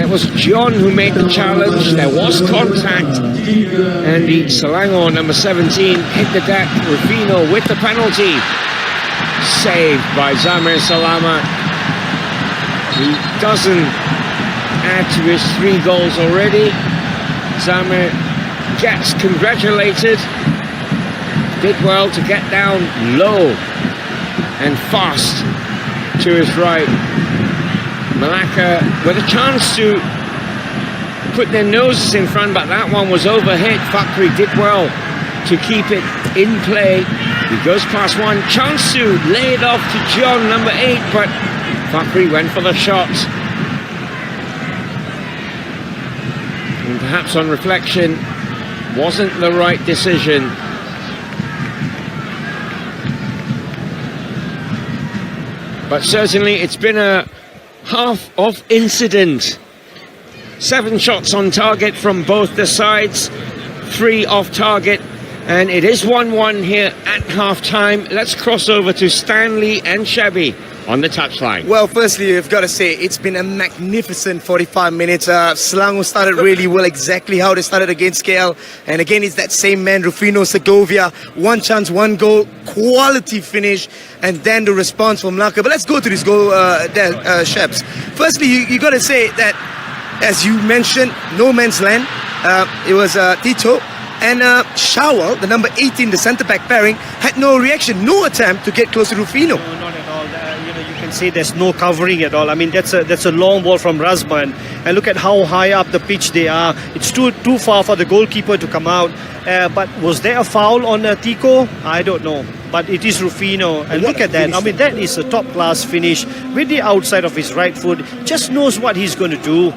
It was John who made the challenge. There was contact, and the Selangor number 17 hit the deck. Rufino with the penalty, saved by Zamir Salama. He doesn't add to his 3 goals already. Zamir gets congratulated. Did well to get down low and fast to his right. Melaka with a chance to put their noses in front, but that one was overhit. Fakri did well to keep it in play. He goes past one, chance to lay it off to John, number 8, but Fakri went for the shot. And perhaps on reflection, wasn't the right decision. But certainly it's been a half of incident. 7 shots on target from both the sides, 3 off target, and it is 1-1 here at half-time. Let's cross over to Stanley and Shabby on the touchline. Well, firstly, you've got to say it's been a magnificent 45 minutes. Selangor started really well, exactly how they started against KL. And again, it's that same man, Rufino Segovia. 1 chance, 1 goal, quality finish, and then the response from Melaka. But let's go to this goal, Shebs. Firstly, you got to say that, as you mentioned, no man's land. It was Tito. And Shawal, the number 18, the centre-back pairing, had no reaction, no attempt to get close to Rufino. No, not at all. You can say there's no covering at all. I mean, that's a long ball from Razman. And look at how high up the pitch they are. It's too far for the goalkeeper to come out. But was there a foul on Tico? I don't know. But it is Rufino. And look at that. I mean, that is a top-class finish with the outside of his right foot. Just knows what he's going to do.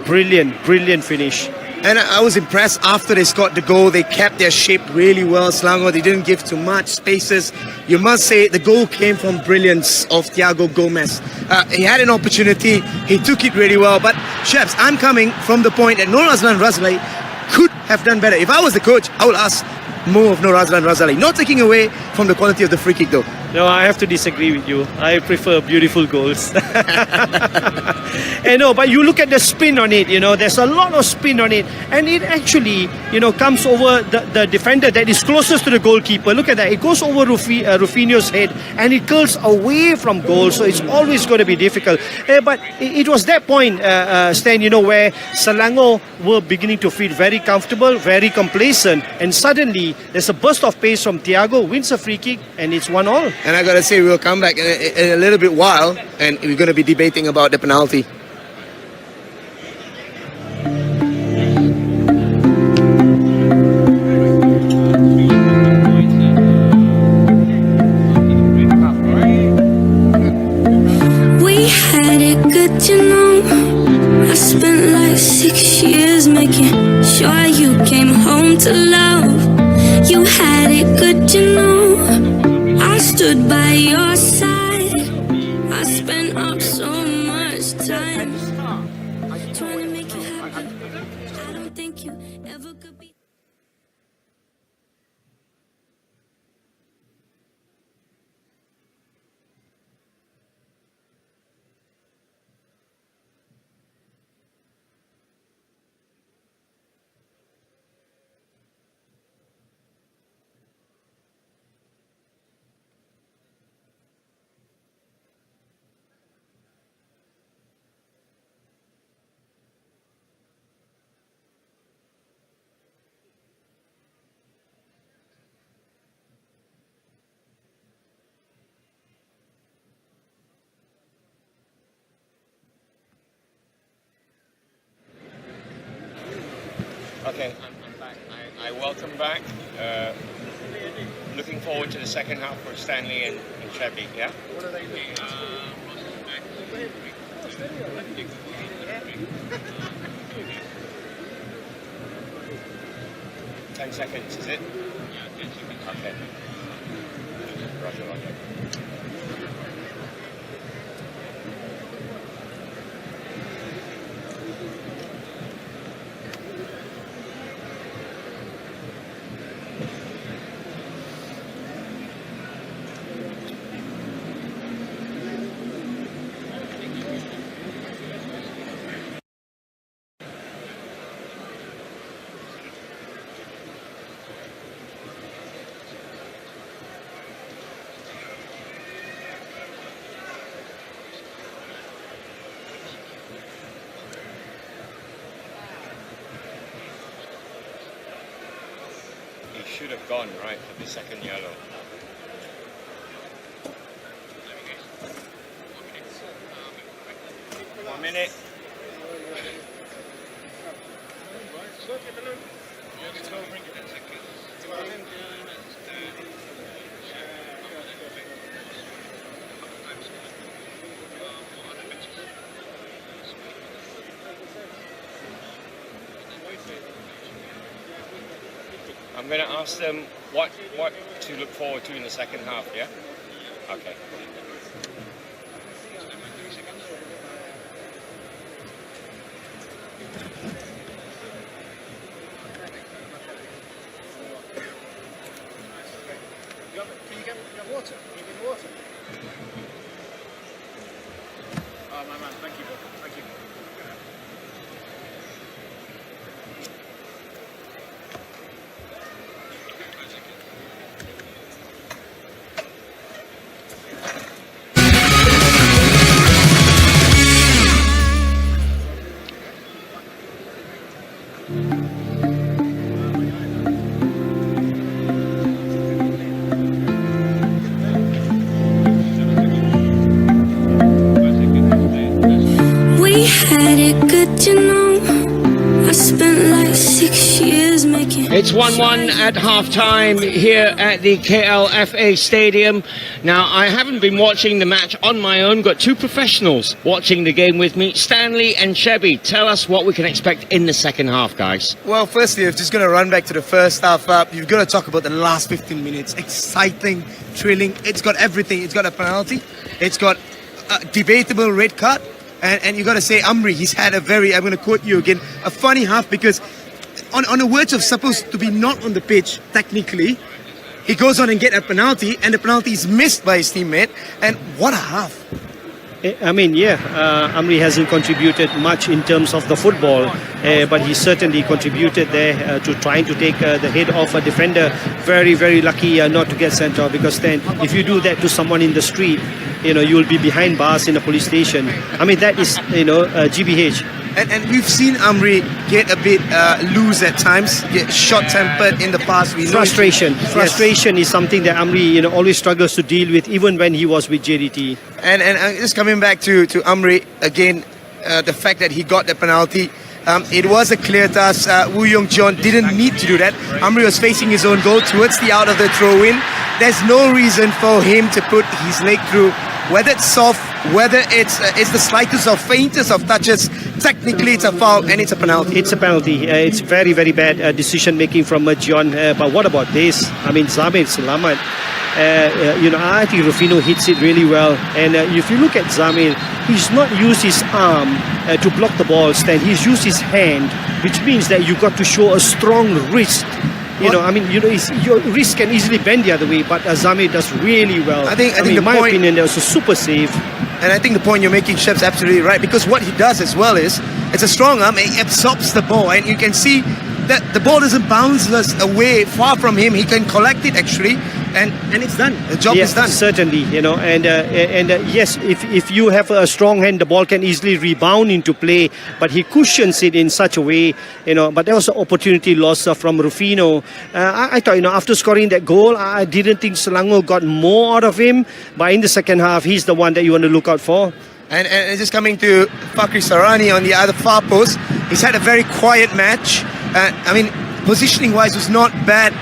Brilliant, brilliant finish. And I was impressed after they scored the goal. They kept their shape really well. Selangor, they didn't give too much spaces. You must say the goal came from brilliance of Thiago Gomez. He had an opportunity. He took it really well. But, Chefs, I'm coming from the point that Nur Azlan Razali could have done better. If I was the coach, I would ask more of Nur Azlan Razali. Not taking away from the quality of the free kick, though. No, I have to disagree with you. I prefer beautiful goals. No, but you look at the spin on it, there's a lot of spin on it. And it actually, comes over the defender that is closest to the goalkeeper. Look at that. It goes over Rufino's head and it curls away from goal. So it's always going to be difficult. But it was that point, Stan, where Selangor were beginning to feel very comfortable, very complacent. And suddenly, there's a burst of pace from Thiago, wins a free kick, and it's 1-1. And I gotta say, we'll come back in a little bit while, and we're gonna be debating about the penalty. We had it good, I spent like 6 years making sure you came home to love. You had it good, I stood by your side. I spent up so much time trying to make you happy. I don't think you ever could be. Okay, I'm back. I welcome back. Looking forward to the second half for Stanley and Shabby, yeah? What are they doing? 10 seconds, is it? Yeah, 10 seconds. Okay. Roger, roger. should have gone right for the second yellow. 1 minute. I'm going to ask them what to look forward to in the second half, yeah? Okay. Can you get water? Can you get water? Oh, my man, thank you. Thank you. We had it good, you know. I spent like 6 years making. It's 1-1 at half-time here at the KLFA Stadium. Now, I haven't been watching the match on my own. Got two professionals watching the game with me, Stanley and Chevy. Tell us what we can expect in the second half, guys. Well, firstly, I'm just going to run back to the first half. You've got to talk about the last 15 minutes. Exciting, thrilling. It's got everything. It's got a penalty. It's got a debatable red card. And you got to say, Amri, he's had a very, I'm going to quote you again, a funny half because on the words of supposed to be not on the pitch, technically, he goes on and get a penalty and the penalty is missed by his teammate. And what a half. I mean, Amri hasn't contributed much in terms of the football, but he certainly contributed there to trying to take the head off a defender. Very, very lucky not to get sent off, because then if you do that to someone in the street, you'll be behind bars in a police station. I mean, that is, GBH. And we've seen Amri get a bit loose at times, get short-tempered in the past. We know Frustration Yes. is something that Amri always struggles to deal with, even when he was with JDT. And just coming back to Amri again, the fact that he got the penalty, it was a clear task. Woo Young John didn't need to do that. Amri was facing his own goal towards the out of the throw-in. There's no reason for him to put his leg through. Whether it's soft, whether it's the slightest or faintest of touches, technically it's a foul and it's a penalty. It's a penalty. It's very, very bad decision making from John. But what about this? I mean, Zamir Selamat. I think Rufino hits it really well. And if you look at Zamir, he's not used his arm to block the ball, Stan. He's used his hand, which means that you've got to show a strong wrist. Your wrist can easily bend the other way, but Zamir does really well. I think in my opinion, that was a super save. And I think the point you're making, Shep's absolutely right, because what he does as well is, it's a strong arm, he absorbs the ball, and you can see that the ball doesn't bounce away far from him. He can collect it actually, and it's done. The job is done. Certainly, and yes, if you have a strong hand, the ball can easily rebound into play, but he cushions it in such a way, but there was an opportunity loss from Rufino. I thought, after scoring that goal, I didn't think Selangor got more out of him, but in the second half, he's the one that you want to look out for. And just coming to Fakri Sarani on the other far post, he's had a very quiet match. Positioning-wise was not bad.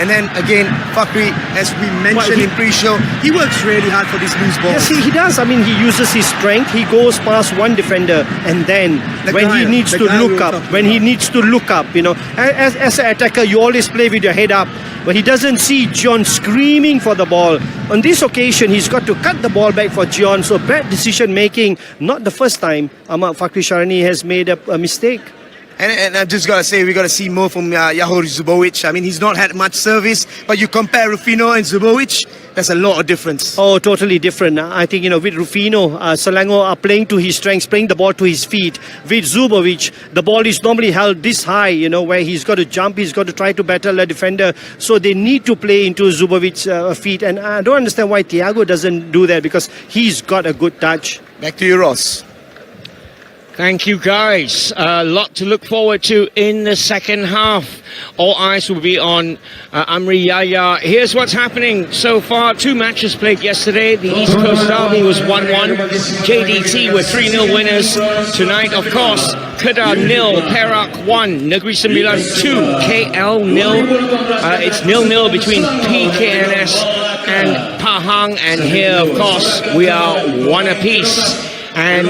And then again, Fakri, as we mentioned in pre-show, he works really hard for these loose balls. Yes, he does. I mean, he uses his strength. He goes past one defender, and then when he needs to look up, as an attacker, you always play with your head up. But he doesn't see John screaming for the ball. On this occasion, he's got to cut the ball back for John. So bad decision making. Not the first time Fakri Sarani has made a mistake. And I just got to say, we got to see more from Yahor Zubovic. I mean, he's not had much service, but you compare Rufino and Zubovic, there's a lot of difference. Oh, totally different. I think, with Rufino, Selangor are playing to his strengths, playing the ball to his feet. With Zubovic, the ball is normally held this high, where he's got to jump, he's got to try to battle a defender. So they need to play into Zubovic's feet. And I don't understand why Thiago doesn't do that, because he's got a good touch. Back to you, Ross. Thank you, guys. A lot to look forward to in the second half. All eyes will be on Amri Yahya. Here's what's happening so far. 2 matches played yesterday. The East Coast Derby was 1-1. JDT were 3-0 winners. Tonight, of course, Kedah 0, Perak 1, Negeri Sembilan 2, KL 0. It's 0-0 between PKNS and Pahang. And here, of course, we are 1 apiece. And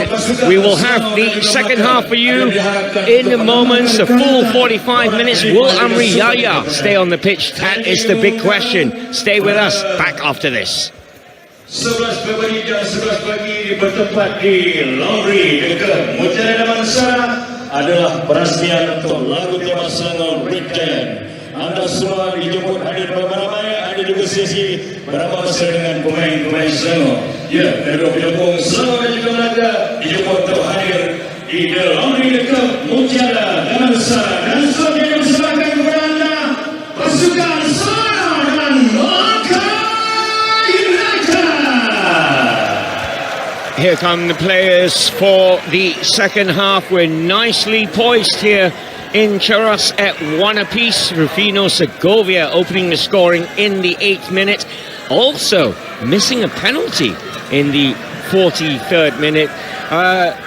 we will have the second half for you in a moment. The full 45 minutes. Will Amri Yahya stay on the pitch? That is the big question. Stay with us. Back after this. 11 Februari jam 11 pagi bertempat di Laundry dekat Mutiara Damansara adalah perasmian untuk lagu tema Selangor Red Giant. Anda semua dijemput hadir beramai-ramai, ada juga sesi beramai bersama dengan pemain-pemain Selangor. Ya, kedua penyokong Selangor dan juga Melaka dijemput untuk hadir di The Laundry dekat Mutiara Damansara. Dan selanjutnya dipersilakan kepada anda pasukan Selangor dan Melaka. Here come the players for the second half. We're nicely poised here in Cheras at 1 apiece. Rufino Segovia opening the scoring in the 8th minute. Also missing a penalty in the 43rd minute.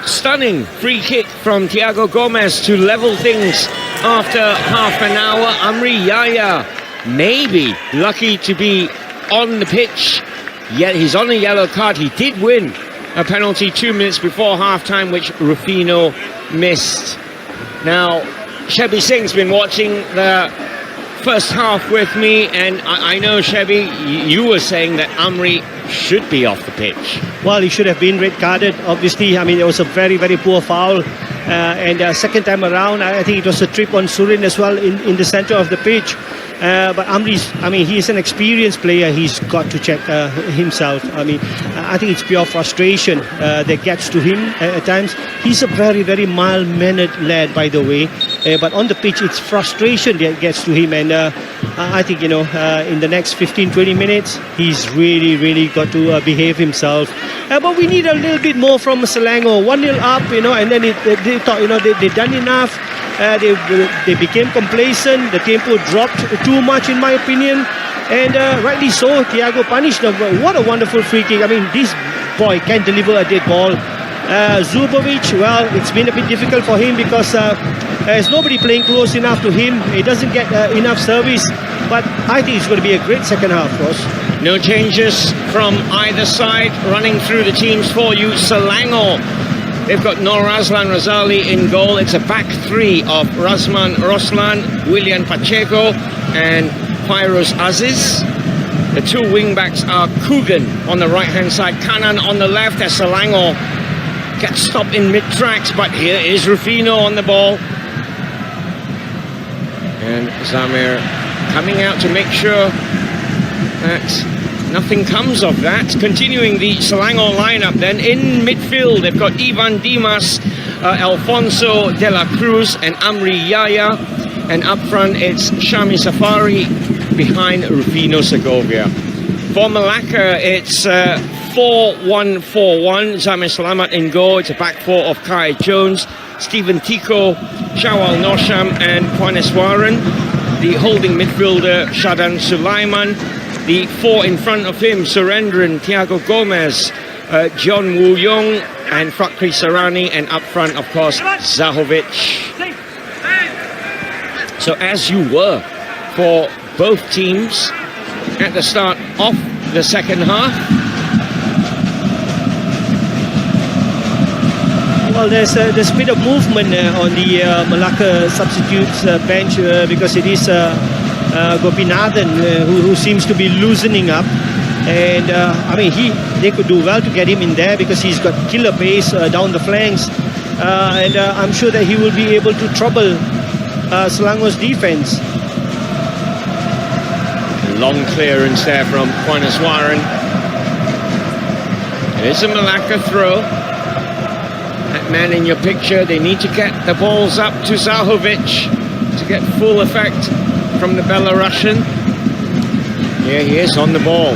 Stunning free kick from Thiago Gomez to level things after half an hour. Amri Yahya maybe lucky to be on the pitch, yet he's on a yellow card. He did win a penalty 2 minutes before half-time, which Rufino missed. Now, Shebi Singh's been watching the first half with me, and I know, Shebi, you were saying that Amri should be off the pitch. Well, he should have been red-carded, obviously. I mean, it was a very, very poor foul. And second time around, I think it was a trip on Surin as well in the center of the pitch. But Amri's, I mean, he's an experienced player. He's got to check himself. I mean, I think it's pure frustration that gets to him at times. He's a very, very mild-mannered lad, by the way. But on the pitch, it's frustration that gets to him. And I think, you know, in the next 15-20 minutes, he's really, really got to behave himself. But we need a little bit more from Selangor. 1-0 up, you know, and then they thought, you know, they've done enough. They became complacent. The tempo dropped too much, in my opinion. And rightly so, Thiago punished them. What a wonderful free kick. I mean, this boy can deliver a dead ball. Zubovic, well, it's been a bit difficult for him because there's nobody playing close enough to him. He doesn't get enough service. But I think it's going to be a great second half, of course. No changes from either side. Running through the teams for you, Selangor. They've got Nur Razlan Razali in goal. It's a back three of Razman Roslan, William Pacheco and Fairoz Aziz. The two wing-backs are Kugan on the right-hand side, Kanan on the left as Selangor gets stopped in mid-tracks, but here is Rufino on the ball. And Zamir coming out to make sure that nothing comes of that. Continuing the Selangor lineup then, in midfield they've got Ivan Dimas, Alfonso De La Cruz and Amri Yahya, and up front it's Shami Safari behind Rufino Segovia. For Melaka it's 4-1-4-1. Zamir Selamat in goal. It's a back four of Kai Jones, Stephen Tiko, Shawal Nosham and Puaneswaran. The holding midfielder Shadan Sulaiman. The four in front of him, Surendran, Thiago Gomez, John Woo Young and Fakri Sarani, and up front, of course, Zahovic. So as you were for both teams at the start of the second half. Well, there's a bit of movement on the Melaka substitutes bench because it is Gopinathan who seems to be loosening up, and I mean they could do well to get him in there because he's got killer pace down the flanks, and I'm sure that he will be able to trouble Selangor's defense. Long clearance there from Puaneswaran. It is a Melaka throw. That man in your picture, they need to get the balls up to Zahovic to get full effect from the Belarusian. Here he is on the ball.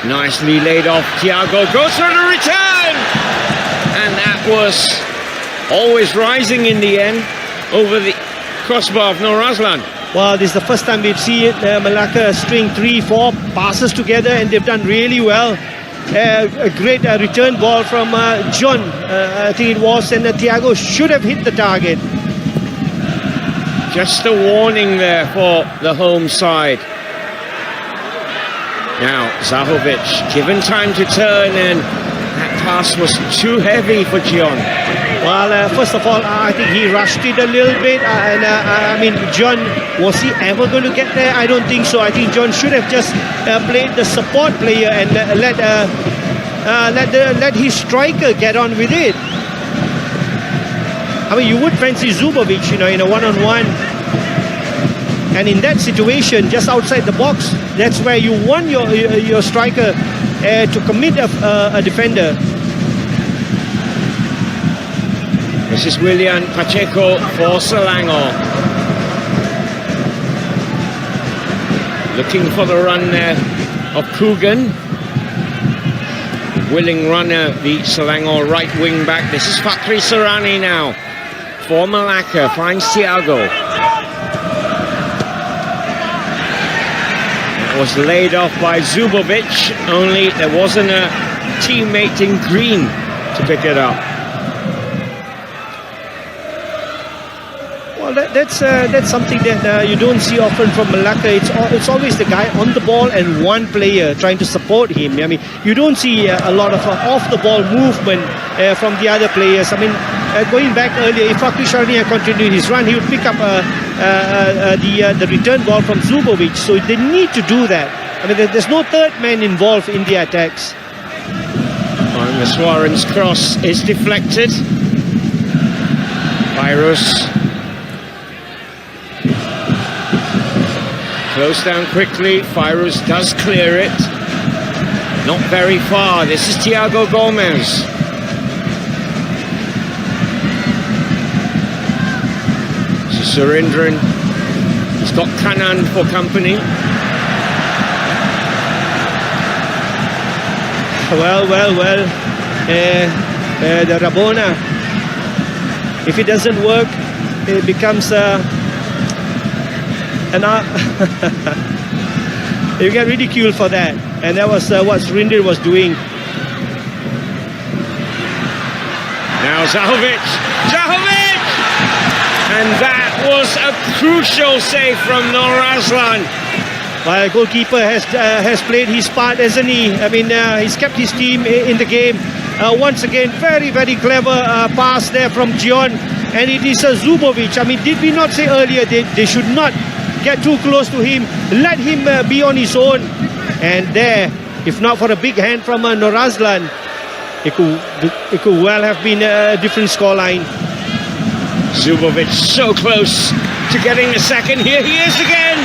Nicely laid off. Thiago goes for the return. And that was always rising in the end over the crossbar of Nur Aslan. Well, this is the first time we've seen Melaka string 3-4 passes together, and they've done really well. A great return ball from John, I think it was, and Thiago should have hit the target. Just a warning there for the home side. Now, Zahovic given time to turn, and that pass was too heavy for John. Well, first of all, I think he rushed it a little bit. I mean, John, was he ever going to get there? I don't think so. I think John should have just played the support player and let his striker get on with it. I mean, you would fancy Zubovic, you know, in a one-on-one. And in that situation, just outside the box, that's where you want your striker to commit a defender. This is William Pacheco for Selangor. Looking for the run there of Coogan. Willing runner, the Selangor right wing back. This is Fakhri Sarani now for Melaka. Finds Thiago. It was laid off by Zubovic, only there wasn't a teammate in green to pick it up. Well, that's something that you don't see often from Melaka. It's always the guy on the ball and one player trying to support him. I mean, you don't see a lot of off-the-ball movement from the other players. I mean, going back earlier, if Fakhri Sarani had continued his run, he would pick up the return ball from Zubovic. So they need to do that. I mean, there's no third man involved in the attacks. And the Swaran's cross is deflected. Virus. Close down quickly. Firuz does clear it. Not very far. This is Thiago Gomez. This is Surendran. He's got Kanan for company. Well. The Rabona. If it doesn't work, it becomes you get ridiculed for that, and that was what Surendran was doing. Now Zahovic, and that was a crucial save from Nur Aslan. Well, goalkeeper has played his part, hasn't he? I mean, he's kept his team in the game. Once again, very clever pass there from John, and it is Zubovic. I mean, did we not say earlier they should not get too close to him, let him be on his own? And there, if not for a big hand from Nur Aslan, it could well have been a different scoreline. Zubovic so close to getting the second. Here he is again,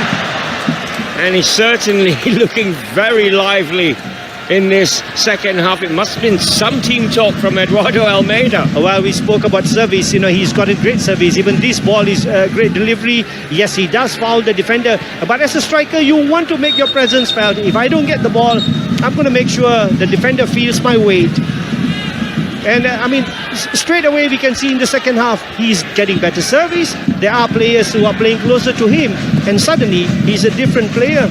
and he's certainly looking very lively in this second half. It must have been some team talk from Eduardo Almeida. Well, we spoke about service. You know, he's got a great service. Even this ball is great delivery. Yes, he does foul the defender, but as a striker, you want to make your presence felt. If I don't get the ball, I'm going to make sure the defender feels my weight. And I mean, straight away we can see in the second half he's getting better service. There are players who are playing closer to him, and suddenly he's a different player.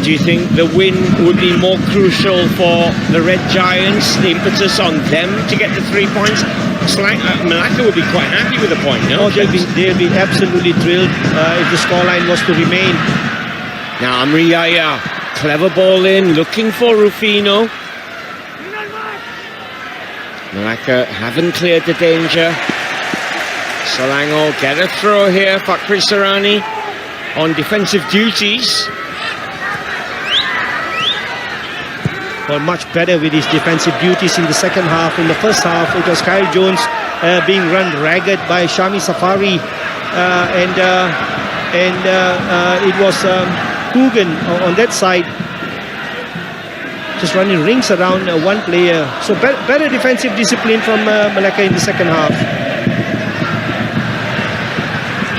Do you think the win would be more crucial for the Red Giants, the impetus on them to get the 3 points? Melaka would be quite happy with a point, no? Oh, they'll be absolutely thrilled if the scoreline was to remain. Now Amri Yaya, clever ball in, looking for Rufino. Melaka haven't cleared the danger. Selangor get a throw here. Fakhri Sarani on defensive duties. Well, much better with his defensive duties in the second half. In the first half, it was Kyle Jones being run ragged by Shami Safari, and it was Coogan on that side. just running rings around one player. So better defensive discipline from Melaka in the second half.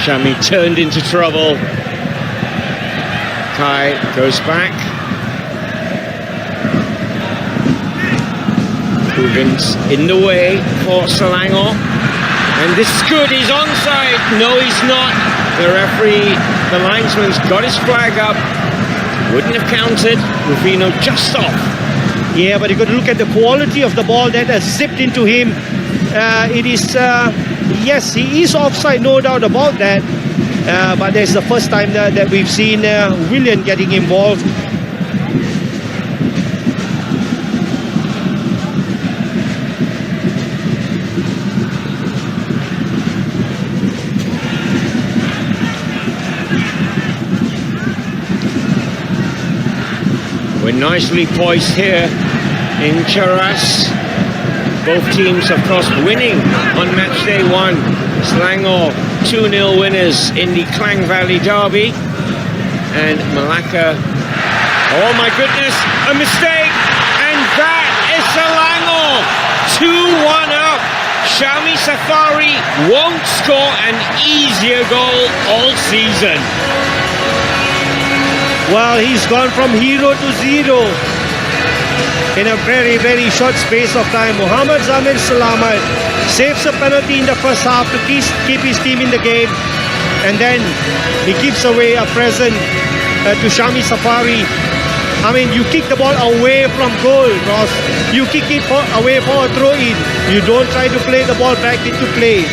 Shami turned into trouble. Kai goes back. Hugans in the way for Selangor. And this is good, he's onside. No, he's not. The referee, the linesman's got his flag up. Wouldn't have counted. Rufino just off. Yeah, but you got to look at the quality of the ball that has zipped into him. It is, yes, he is offside, no doubt about that. But this is the first time that we've seen William getting involved. We're nicely poised here in Cheras. Both teams, of course, winning on match day 1. Selangor 2-0 winners in the Klang Valley Derby. And Melaka, oh my goodness, a mistake! And that is Selangor 2-1 up. Shami Safari won't score an easier goal all season. Well, he's gone from hero to zero in a very, very short space of time. Muhammad Zamir Salamat saves a penalty in the first half to keep his team in the game. And then he gives away a present to Shami Safari. I mean, you kick the ball away from goal, Ross. You kick it away for a throw-in. You don't try to play the ball back into play.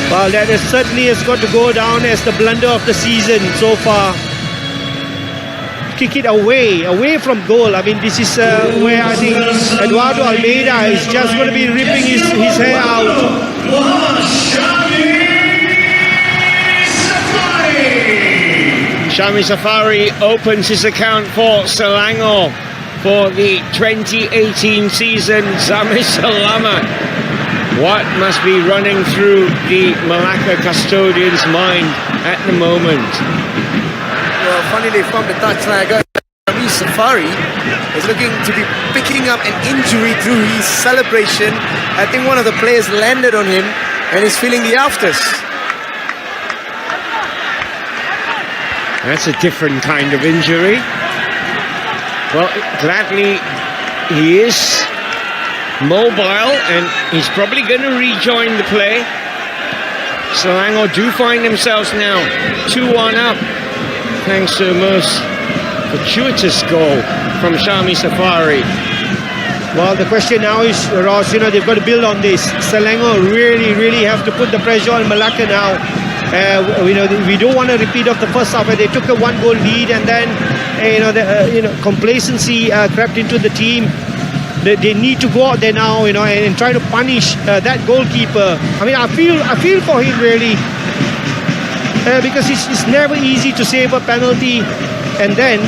Well, that certainly has got to go down as the blunder of the season so far. Kick it away from goal. I mean, this is where I think Eduardo Almeida is just going to be ripping his hair out. Shami Safari opens his account for Selangor for the 2018 season. Zamir Salamat. What must be running through the Melaka custodian's mind at the moment? Well, funnily from the touchline, I got Shami Safari is looking to be picking up an injury through his celebration. I think one of the players landed on him and is feeling the afters. That's a different kind of injury. Well, gladly he is mobile and he's probably going to rejoin the play. Selangor do find themselves now 2-1 up thanks to a most fortuitous goal from Shami Safari. Well, the question now is, Ross, you know, they've got to build on this. Selangor really have to put the pressure on Melaka now. We don't want to repeat of the first half where they took a 1-goal lead and then complacency crept into the team. They need to go out there now, and try to punish that goalkeeper. I mean, I feel for him really, because it's never easy to save a penalty, and then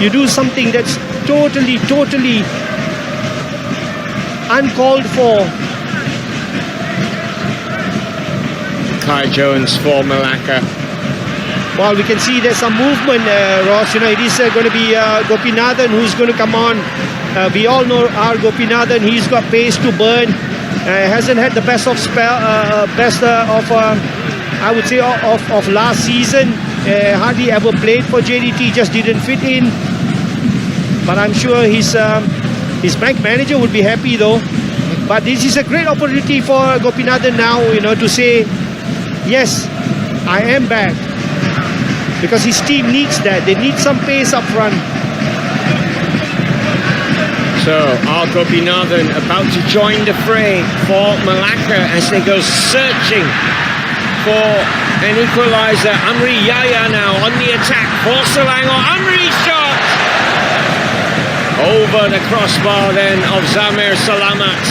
you do something that's totally uncalled for. Kai Jones for Melaka. Well, we can see there's some movement, Ross. It is going to be Gopinathan who's going to come on. We all know our Gopinathan. He's got pace to burn. Hasn't had the best of I would say of last season. Hardly ever played for JDT. Just didn't fit in. But I'm sure his bank manager would be happy though. But this is a great opportunity for Gopinathan now, to say, yes, I am back. Because his team needs that. They need some pace up front. So, Gopinathan about to join the fray for Melaka as they go searching for an equalizer. Amri Yaya now on the attack for Selangor. Amri shot! Over the crossbar then of Zamir Salamat.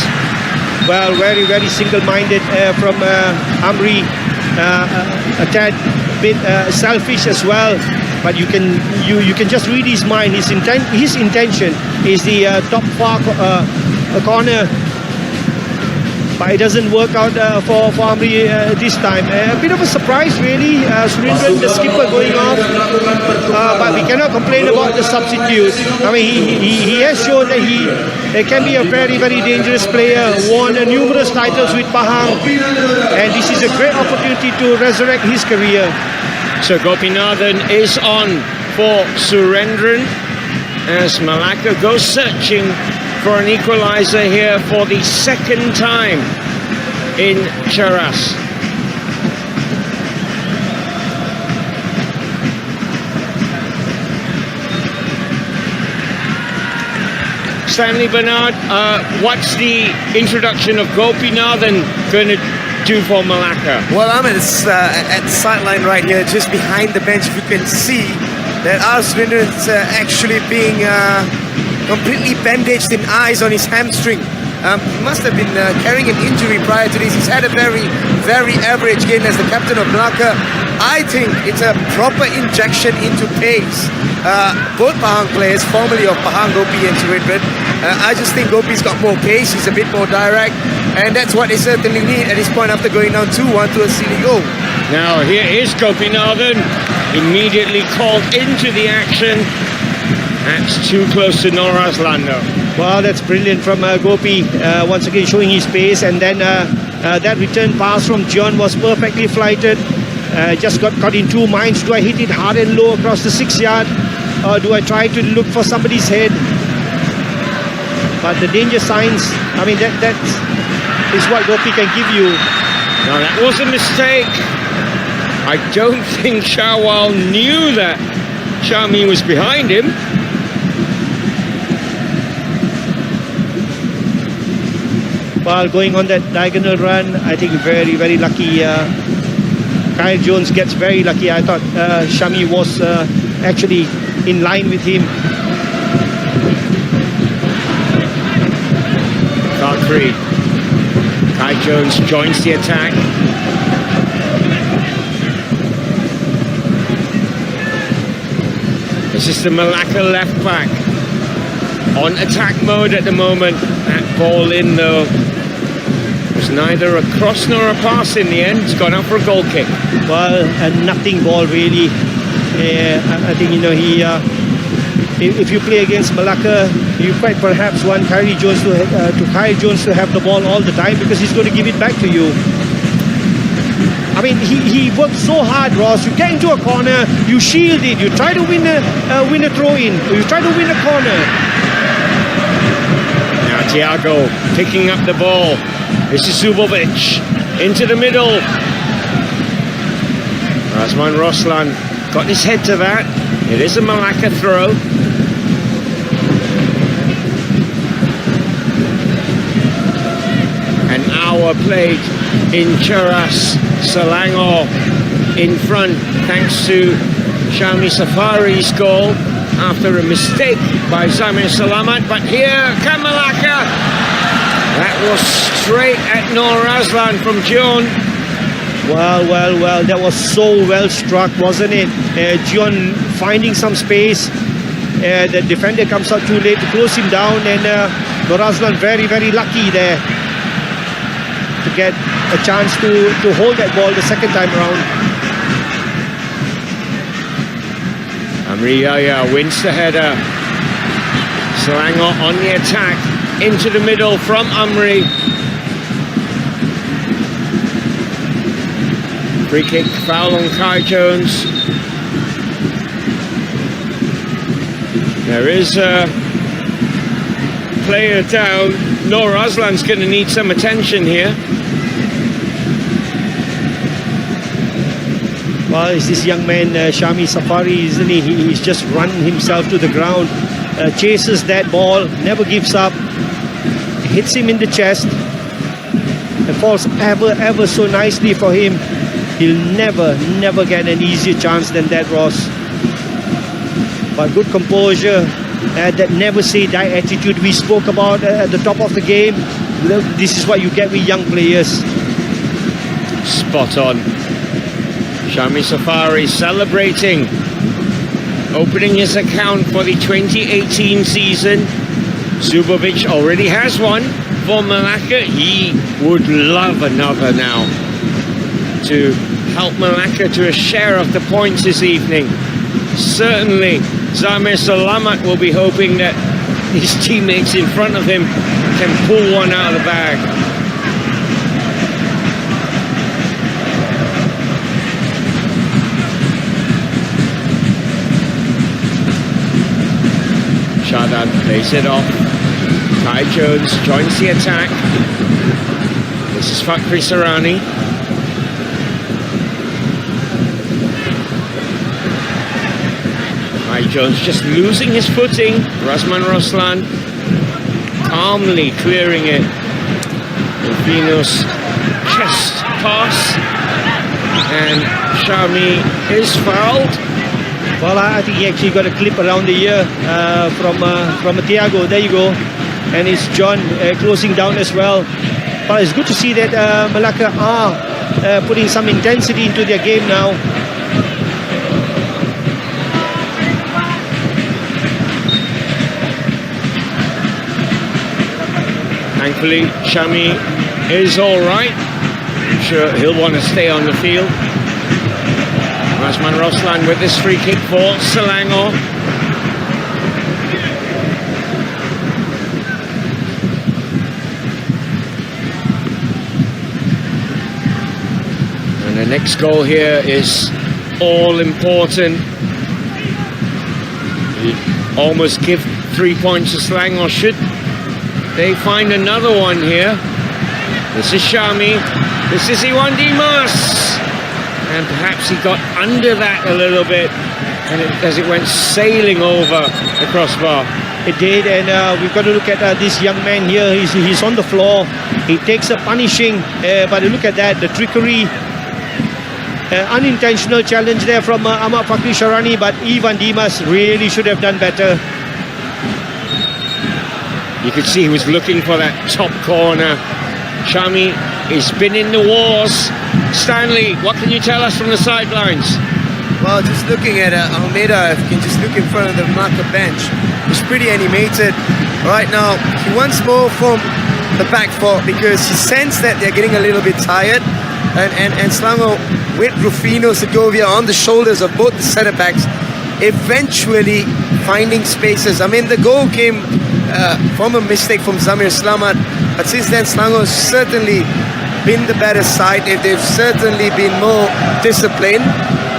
Well, very single-minded from Amri. A tad bit selfish as well, but you can just read his mind. His intention is the top far corner. but it doesn't work out for Amri this time. A bit of a surprise really, Surendran, the skipper, going off, but we cannot complain about the substitute. I mean, he has shown that he can be a very, very dangerous player, won numerous titles with Pahang, and this is a great opportunity to resurrect his career. So Gopinathan is on for Surendran as Melaka goes searching for an equaliser here for the second time in Cheras. Stanley Bernard, what's the introduction of Gopinathan going to do for Melaka? Well, I'm at the sideline right here, just behind the bench. If you can see that our Surendran's actually being completely bandaged in eyes on his hamstring. He must have been carrying an injury prior to this. He's had a very, very average game as the captain of Melaka. I think it's a proper injection into pace. Both Pahang players, formerly of Pahang, Gopi and Surendran, I just think Gopi's got more pace. He's a bit more direct, and that's what they certainly need at this point after going down 2-1 to a silly goal. Now here is Gopinathan, immediately called into the action. That's too close to Nur Azlan though. Wow, that's brilliant from Gopi, once again showing his pace, and then that return pass from John was perfectly flighted. Just got caught in two minds. Do I hit it hard and low across the 6-yard, or do I try to look for somebody's head? But the danger signs, I mean, that is what Gopi can give you. Now that was a mistake. I don't think Shawal knew that Shami was behind him. While going on that diagonal run, I think very, very lucky. Kyle Jones gets very lucky. I thought Shami was actually in line with him. Valkyrie. Kai Jones joins the attack. This is the Melaka left back on attack mode at the moment. That ball in though was neither a cross nor a pass in the end. It's gone out for a goal kick. Well, a nothing ball really. I think, you know, he if you play against Melaka, you quite perhaps want Kyle Jones to have the ball all the time, because he's going to give it back to you. I mean, he works so hard, Ross. You get into a corner, you shield it, you try to win a throw-in, you try to win a corner. Now Thiago picking up the ball. This is Zubovic into the middle. Razman Roslan got his head to that. It is a Melaka throw. An hour played in Cheras. Selangor in front thanks to Shami Safari's goal after a mistake by Zamir Salamat. But here, Melaka. That was straight at Nur Azlan from John. Well, that was so well struck, wasn't it? John finding some space. The defender comes out too late to close him down, and Nur Azlan very, very lucky there to get a chance to hold that ball the second time around. Amri Yahya wins the header. Selangor on the attack. Into the middle from Amri. Free kick, foul on Kai Jones. There is a player down. Nur Azlan's going to need some attention here. Well, it's this young man, Shami Safari, isn't he? He's just run himself to the ground, chases that ball, never gives up, hits him in the chest, and falls ever so nicely for him. He'll never get an easier chance than that, Ross. But good composure, that never say die attitude we spoke about at the top of the game. This is what you get with young players. Spot on. Shami Safari celebrating, opening his account for the 2018 season. Zubovic already has one for Melaka. He would love another now to help Melaka to a share of the points this evening. Certainly, Zamir Salamat will be hoping that his teammates in front of him can pull one out of the bag. Shadan plays it off. Kai Jones joins the attack. This is Fakri Sarani. Kai Jones just losing his footing. Razman Roslan calmly clearing it. Rufino's chest pass. And Shami is fouled. Well, I think he actually got a clip around the ear from Thiago. There you go. And it's John closing down as well. But it's good to see that Melaka are putting some intensity into their game now. Thankfully, Shami is all right. I'm sure he'll want to stay on the field. Razman Roslan with this free kick for Selangor. And the next goal here is all important. You almost give 3 points to Selangor. Should they find another one here? This is Shami. This is Iwan Dimas. And perhaps he got under that a little bit as it went sailing over the crossbar. It did, and we've got to look at this young man here. He's on the floor. He takes a punishing, but look at that, the trickery. Unintentional challenge there from Ahmad Fakri Sharani, but Iwan Dimas really should have done better. You could see he was looking for that top corner. Shami has been in the wars. Stanley, what can you tell us from the sidelines? Well, just looking at Almeida, if you can just look in front of the Melaka bench, it's pretty animated right now. He wants more from the back four because he sensed that they're getting a little bit tired. And Selangor with Rufino Segovia on the shoulders of both the centre backs, eventually finding spaces. I mean, the goal came from a mistake from Zamir Salamat, but since then Selangor has certainly been the better side. They've certainly been more disciplined.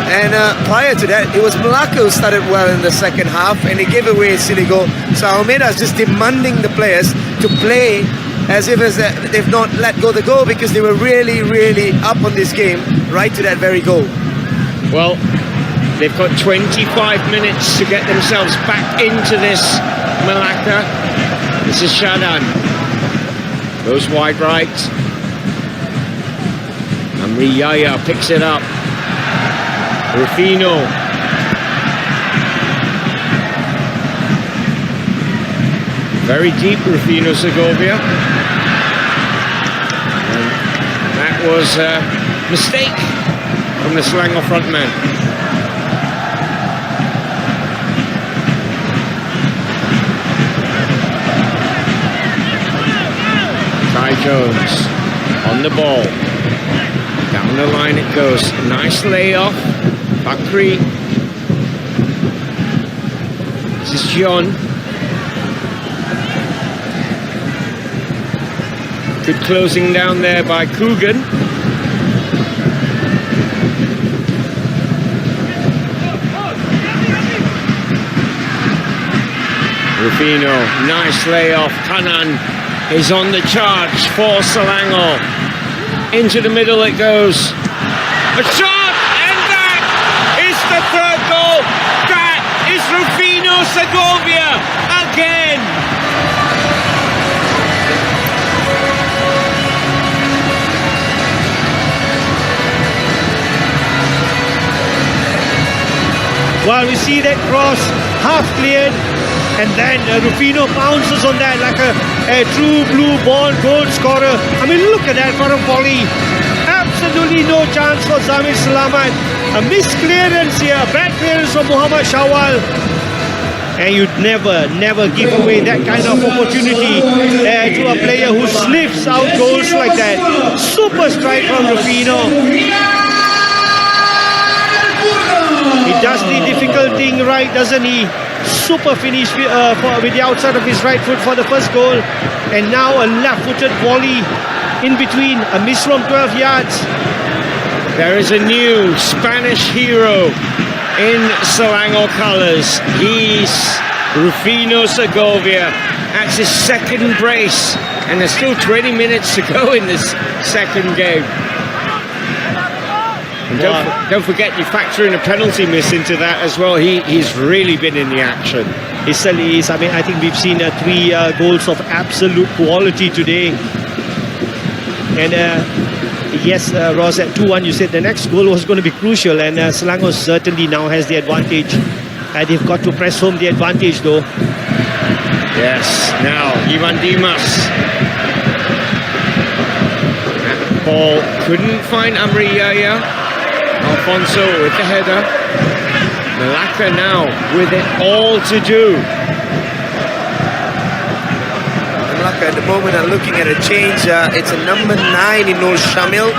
And prior to that, it was Melaka who started well in the second half, and they gave away a silly goal. So Almeida is just demanding the players to play as if they've not let go the goal, because they were really, really up on this game right to that very goal. Well, they've got 25 minutes to get themselves back into this Melaka. This is Shadan. Goes wide right. Amri Yaya picks it up. Rufino. Very deep, Rufino Segovia. And that was a mistake from the Selangor frontman. Kai Jones on the ball. Down the line it goes. Nice layoff. Fakri. This is John. Good closing down there by Coogan. Rufino, nice layoff. Kanan is on the charge for Selangor. Into the middle it goes. A shot, and that is the third goal. That is Rufino Segovia again. Well, we see that cross half cleared, and then Rufino pounces on that like a true blue-born goal scorer. I mean, look at that for a volley. Absolutely no chance for Zamir Salamat. A missed clearance here, bad clearance from Muhammad Shawal. And you'd never give away that kind of opportunity to a player who sniffs out goals like that. Super strike from Rufino. He does the difficult thing right, doesn't he? Super finish with the outside of his right foot for the first goal. And now a left-footed volley in between, a miss from 12 yards. There is a new Spanish hero in Selangor colours. He's Rufino Segovia. That's his second brace, and there's still 20 minutes to go in this second game. And don't forget, you factor in a penalty miss into that as well. He's really been in the action. He certainly is. I mean, I think we've seen 3 goals of absolute quality today. And yes, Ross, at 2-1, you said the next goal was going to be crucial, and Selangor certainly now has the advantage. They've got to press home the advantage, though. Yes, now Ivan Dimas. That ball couldn't find Amri Yaya. Alfonso with the header. Melaka now with it all to do. Melaka at the moment are looking at a change. It's a number 9 in Nur Shamil.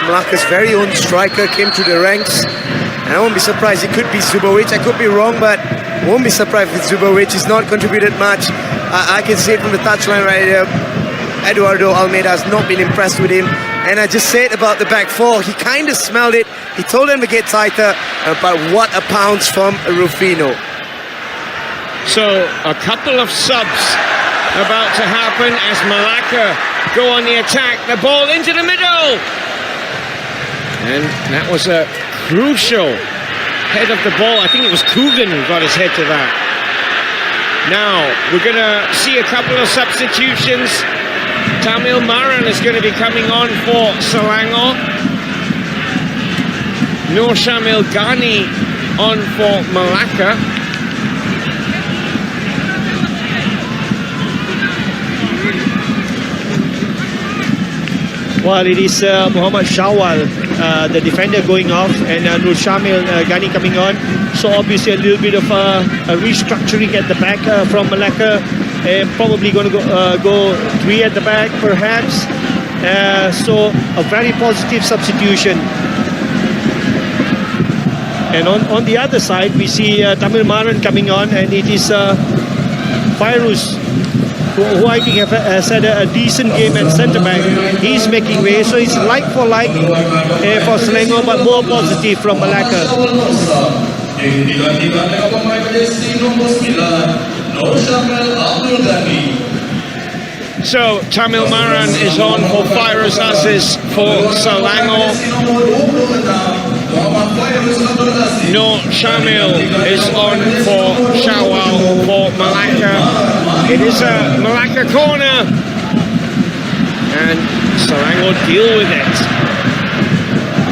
Melaka's very own striker came to the ranks. And I won't be surprised, it could be Zubovic. I could be wrong, but won't be surprised if Zubovic. He's not contributed much. I can see it from the touchline right here. Eduardo Almeida has not been impressed with him. And I just said about the back four, he kind of smelled it. He told them to get tighter, but what a pounce from Rufino. So a couple of subs about to happen as Melaka go on the attack. The ball into the middle. And that was a crucial head of the ball. I think it was Coogan who got his head to that. Now we're going to see a couple of substitutions. Tamil Maran is going to be coming on for Selangor. Nur Shamil Ghani on for Melaka. Well, it is Muhammad Shawwal, the defender, going off, and Nur Shamil Ghani coming on. So obviously a little bit of a restructuring at the back from Melaka. Probably going to go 3 at the back, perhaps. So a very positive substitution. And on the other side, we see Tamil Maran coming on, and it is Fairuz, who I think has had a decent game at centre back. He's making way, so it's like for like for Selangor, but more positive from Melaka. So Tamil Maran is on for Fairuz Aziz for Selangor. Nur Shamil is on for Shawwal for Melaka. It is a Melaka corner, and Selangor deal with it.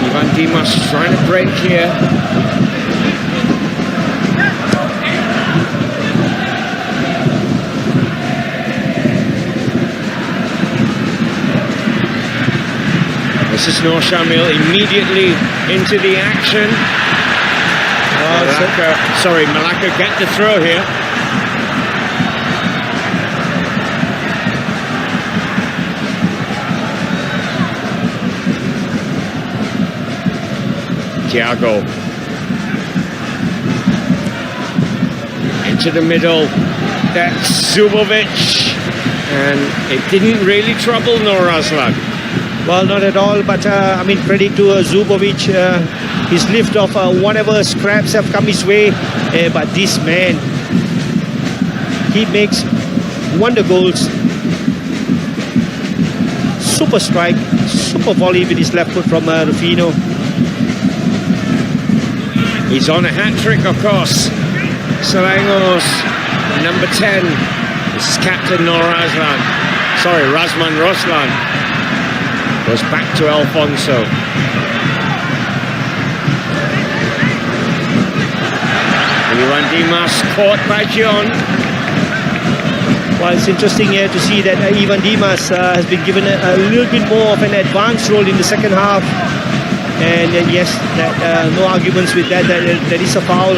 Ivan Dimas trying to break here. This is Nur Shamil immediately into the action. Melaka get the throw here. Thiago into the middle. That's Zubovic, and it didn't really trouble Nur Aslan. Well, not at all, but I mean, credit to Zubovic, his lift off whatever scraps have come his way. But this man, he makes wonder goals. Super strike, super volley with his left foot from Rufino. He's on a hat-trick, of course. Selangor's number 10. This is captain Nur Aslan. Sorry, Razman Roslan. Goes back to Alfonso. Ivan Dimas caught by John. Well, it's interesting here to see that Ivan Dimas has been given a little bit more of an advanced role in the second half. And yes, no arguments with that. That is a foul.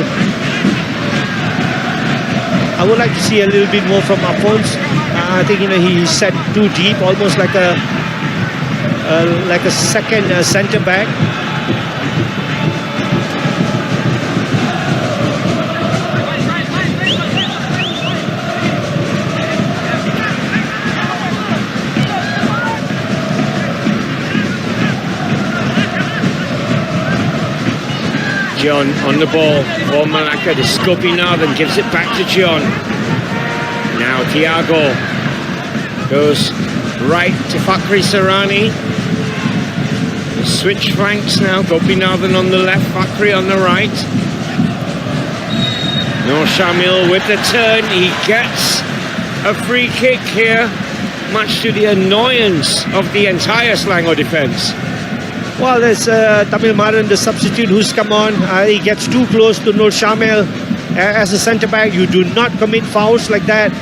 I would like to see a little bit more from Afonso. I think he set too deep, almost like a second centre back. John on the ball for Melaka. The Gopinathan gives it back to John. Now Thiago goes right to Fakhri Sarani. Switch flanks now. Gopinathan on the left, Fakhri on the right. Nur Shamil with the turn. He gets a free kick here, much to the annoyance of the entire Selangor defence. Well, there's Tamil Maran, the substitute, who's come on. He gets too close to Nur Shamil. As a centre-back, you do not commit fouls like that,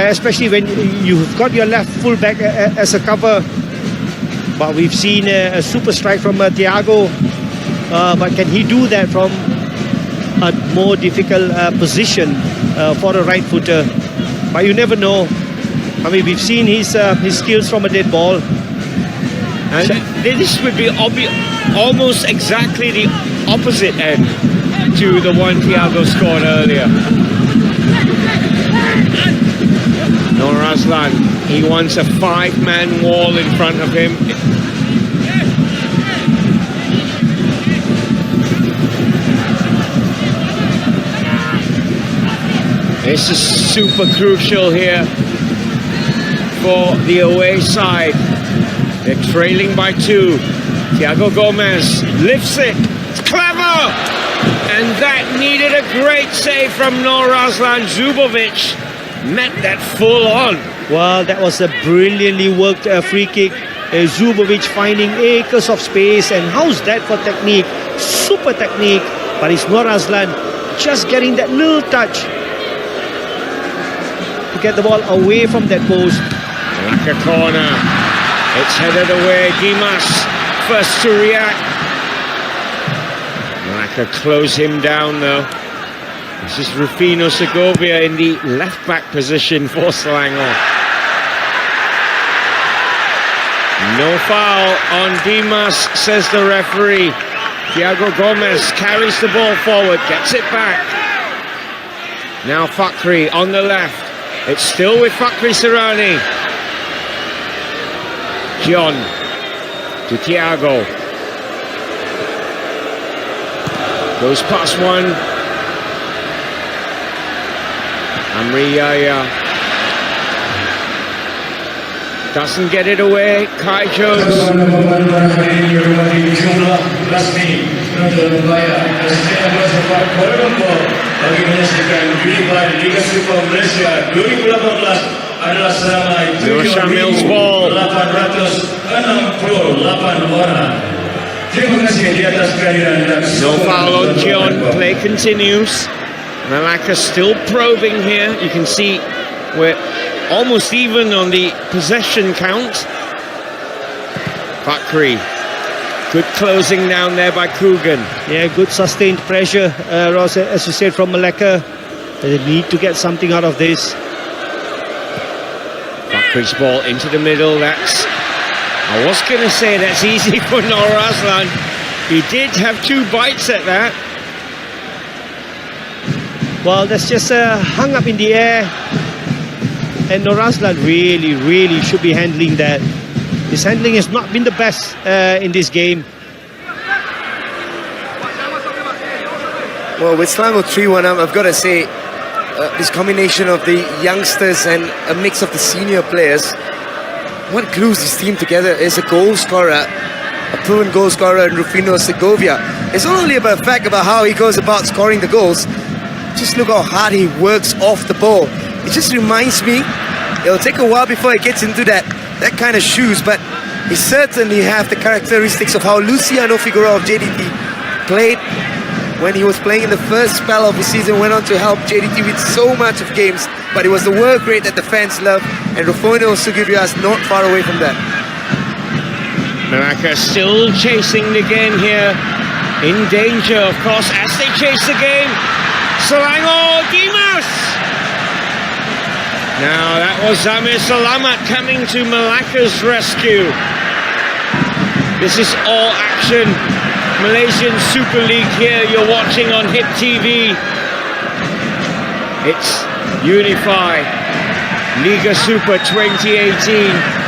especially when you've got your left full-back as a cover. But we've seen a super strike from Thiago. But can he do that from a more difficult position for a right-footer? But you never know. I mean, we've seen his skills from a dead ball. And this would be almost exactly the opposite end to the one Thiago scored earlier. Nur Azlan, he wants a 5-man wall in front of him. This is super crucial here for the away side. They're trailing by 2. Thiago Gomez lifts it. It's clever! And that needed a great save from Nur Azlan. Zubovic met that full on. Well, that was a brilliantly worked free kick. Zubovic finding acres of space. And how's that for technique? Super technique. But it's Nur Azlan just getting that little touch to get the ball away from that post. Like a corner. It's headed away. Dimas first to react. Melaka close him down though. This is Rufino Segovia in the left-back position for Selangor. No foul on Dimas, says the referee. Thiago Gomez carries the ball forward, gets it back. Now Fakhri on the left. It's still with Fakhri Sarani. John to Thiago. Goes past one. Amri Yaya doesn't get it away. Kai Jones. Nur Shamil's ball. No foul on John. Play continues. Melaka still probing here. You can see we're almost even on the possession count. Fakhri. Good closing down there by Coogan. Yeah, good sustained pressure, Ross, as you said, from Melaka. They need to get something out of this. Fakhri's ball into the middle. I was going to say that's easy for Nur Azlan. He did have 2 bites at that. Well, that's just hung up in the air. And Nur Azlan really should be handling that. His handling has not been the best in this game. Well, with Selangor 3-1 up, I've got to say, this combination of the youngsters and a mix of the senior players, what glues this team together is a goal scorer, a proven goal scorer in Rufino Segovia. It's not only about the fact about how he goes about scoring the goals, just look how hard he works off the ball. It just reminds me, it'll take a while before he gets into that kind of shoes, but he certainly have the characteristics of how Luciano Figueroa of JDT played when he was playing in the first spell of the season, went on to help JDT with so much of games, but it was the work rate that the fans love, and Rufino Segovia is not far away from that. Melaka still chasing the game here, in danger of course as they chase the game. Selangor, Dimas! Now that was Zamir Selamat coming to Melaka's rescue. This is all action. Malaysian Super League here, you're watching on HIP TV. It's Unifi Liga Super 2018.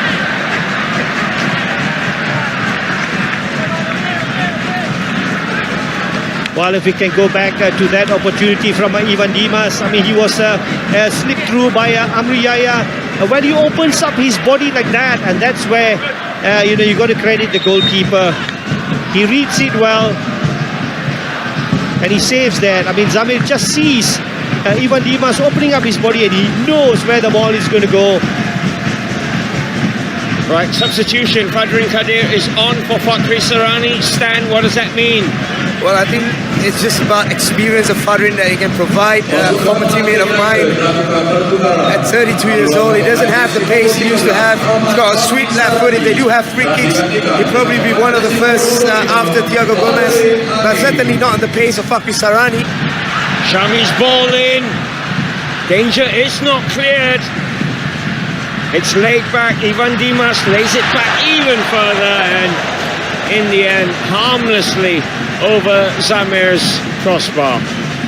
Well, if we can go back to that opportunity from Ivan Dimas, I mean, he was slipped through by Amri Yahya. When he opens up his body like that, and that's where, you know, you got to credit the goalkeeper. He reads it well, and he saves that. I mean, Zamir just sees Ivan Dimas opening up his body, and he knows where the ball is going to go. Right, substitution. Fadrin Kadir is on for Fakhri Sarani. Stan, what does that mean? Well, I think it's just about experience of Fadrin that he can provide. Former teammate of mine at 32 years old, he doesn't have the pace he used to have. He's got a sweet left foot. If they do have free kicks, he'll probably be one of the first after Thiago Gomez, but certainly not on the pace of Fakhri Sarani. Shami's ball in. Danger is not cleared. It's laid back. Ivan Dimas lays it back even further, and in the end, harmlessly over Zamir's crossbar.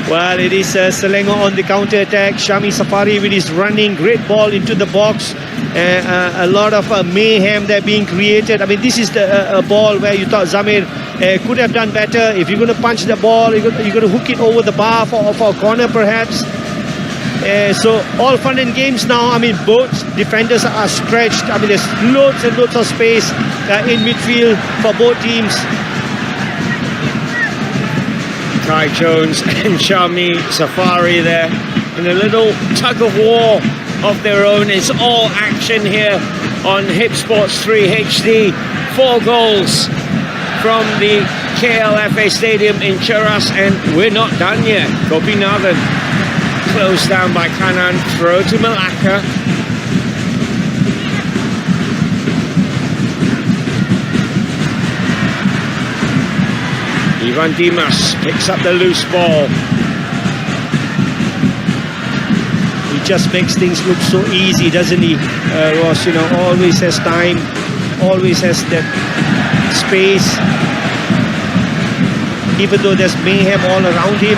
Well, it is Selangor on the counter-attack. Shami Safari with his running, great ball into the box. A lot of mayhem there being created. I mean, this is the ball where you thought Zamir could have done better. If you're going to punch the ball, you're going to hook it over the bar for a corner perhaps. So all fun and games now. I mean, both defenders are stretched. I mean, there's loads and loads of space in midfield for both teams. Kai Jones and Shami Safari there in a little tug of war of their own. It's all action here on HIP Sports 3 HD. 4 goals from the KLFA Stadium in Cheras, and we're not done yet. Gopinathan closed down by Kanan, throw to Melaka. Ivan Dimas picks up the loose ball. He just makes things look so easy, doesn't he, Ross? You know, always has time, always has that space. Even though there's mayhem all around him,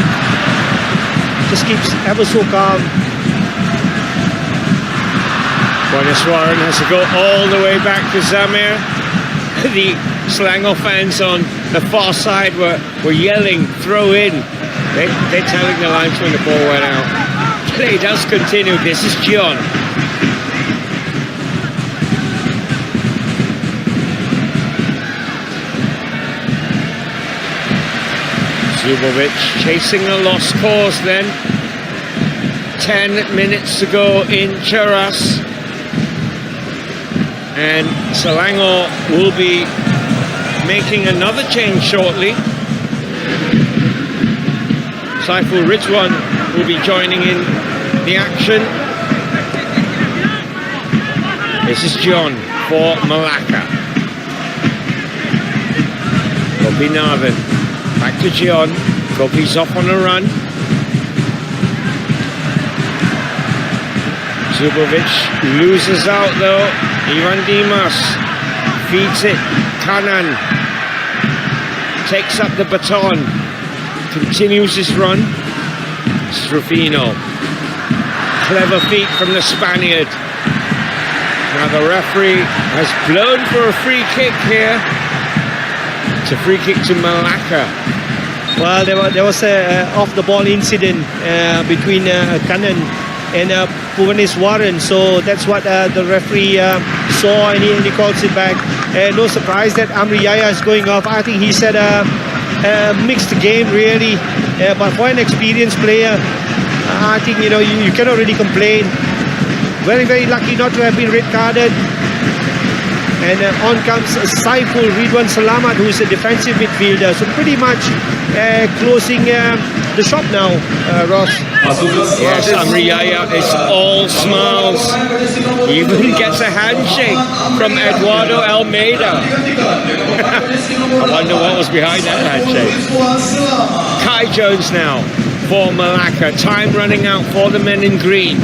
just keeps ever so calm. Bueniswaran has to go all the way back to Zamir. The Selangor fans on the far side were yelling, throw in. They're telling the linesman the ball went out. Play does continue. This is John. Zubovic chasing a lost cause then. 10 minutes to go in Cheras. And Selangor will be making another change shortly. Saiful Ridwan will be joining in the action. This is John for Melaka. Gopinathan back to John. Gopi's off on a run. Zubovic loses out though. Ivan Dimas feeds it. Kanan takes up the baton, continues his run. Strufino, clever feet from the Spaniard. Now the referee has blown for a free kick here. It's a free kick to Melaka. Well, there was a off-the-ball incident between Kanan and Puvaniswaran, so that's what the referee saw, and he calls it back. No surprise that Amri Yahya is going off. I think he's had a mixed game really, but for an experienced player, I think, you know, you cannot really complain. Very, very lucky not to have been red carded. And on comes Saiful Ridwan Selamat, who is a defensive midfielder. So pretty much closing the shop now, Ross. Yes, Amri Yahya is all smiles. He even gets a handshake from Eduardo Almeida. I wonder what was behind that handshake. Kai Jones now for Melaka. Time running out for the men in green.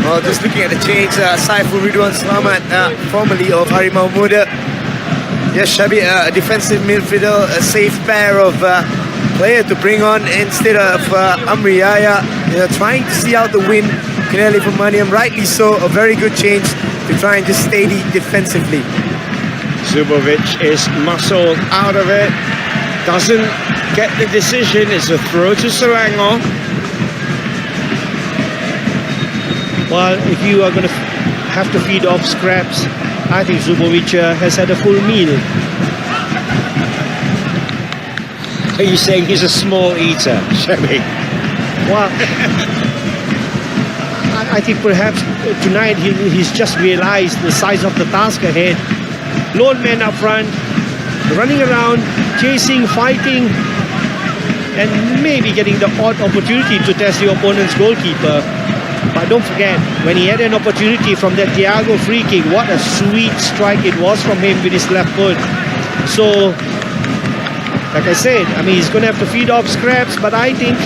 Well, just looking at the change, Saiful Ridwan Slamat, formerly of Harimau Muda. Yes, Shabi, a defensive midfielder, a safe pair of player to bring on instead of Amri Yaya. Trying to see out the win, clearly from Maniam, rightly so. A very good change to try and just steady defensively. Zubovic is muscled out of it. Doesn't get the decision. It's a throw to Selangor. Well, if you are going to have to feed off scraps, I think Zubovic has had a full meal. Are you saying he's a small eater, Shemi? Well, I think perhaps tonight he's just realized the size of the task ahead. Lone man up front, running around, chasing, fighting, and maybe getting the odd opportunity to test the opponent's goalkeeper. But don't forget, when he had an opportunity from that Thiago free kick, what a sweet strike it was from him with his left foot. So, like I said, I mean, he's going to have to feed off scraps, but I think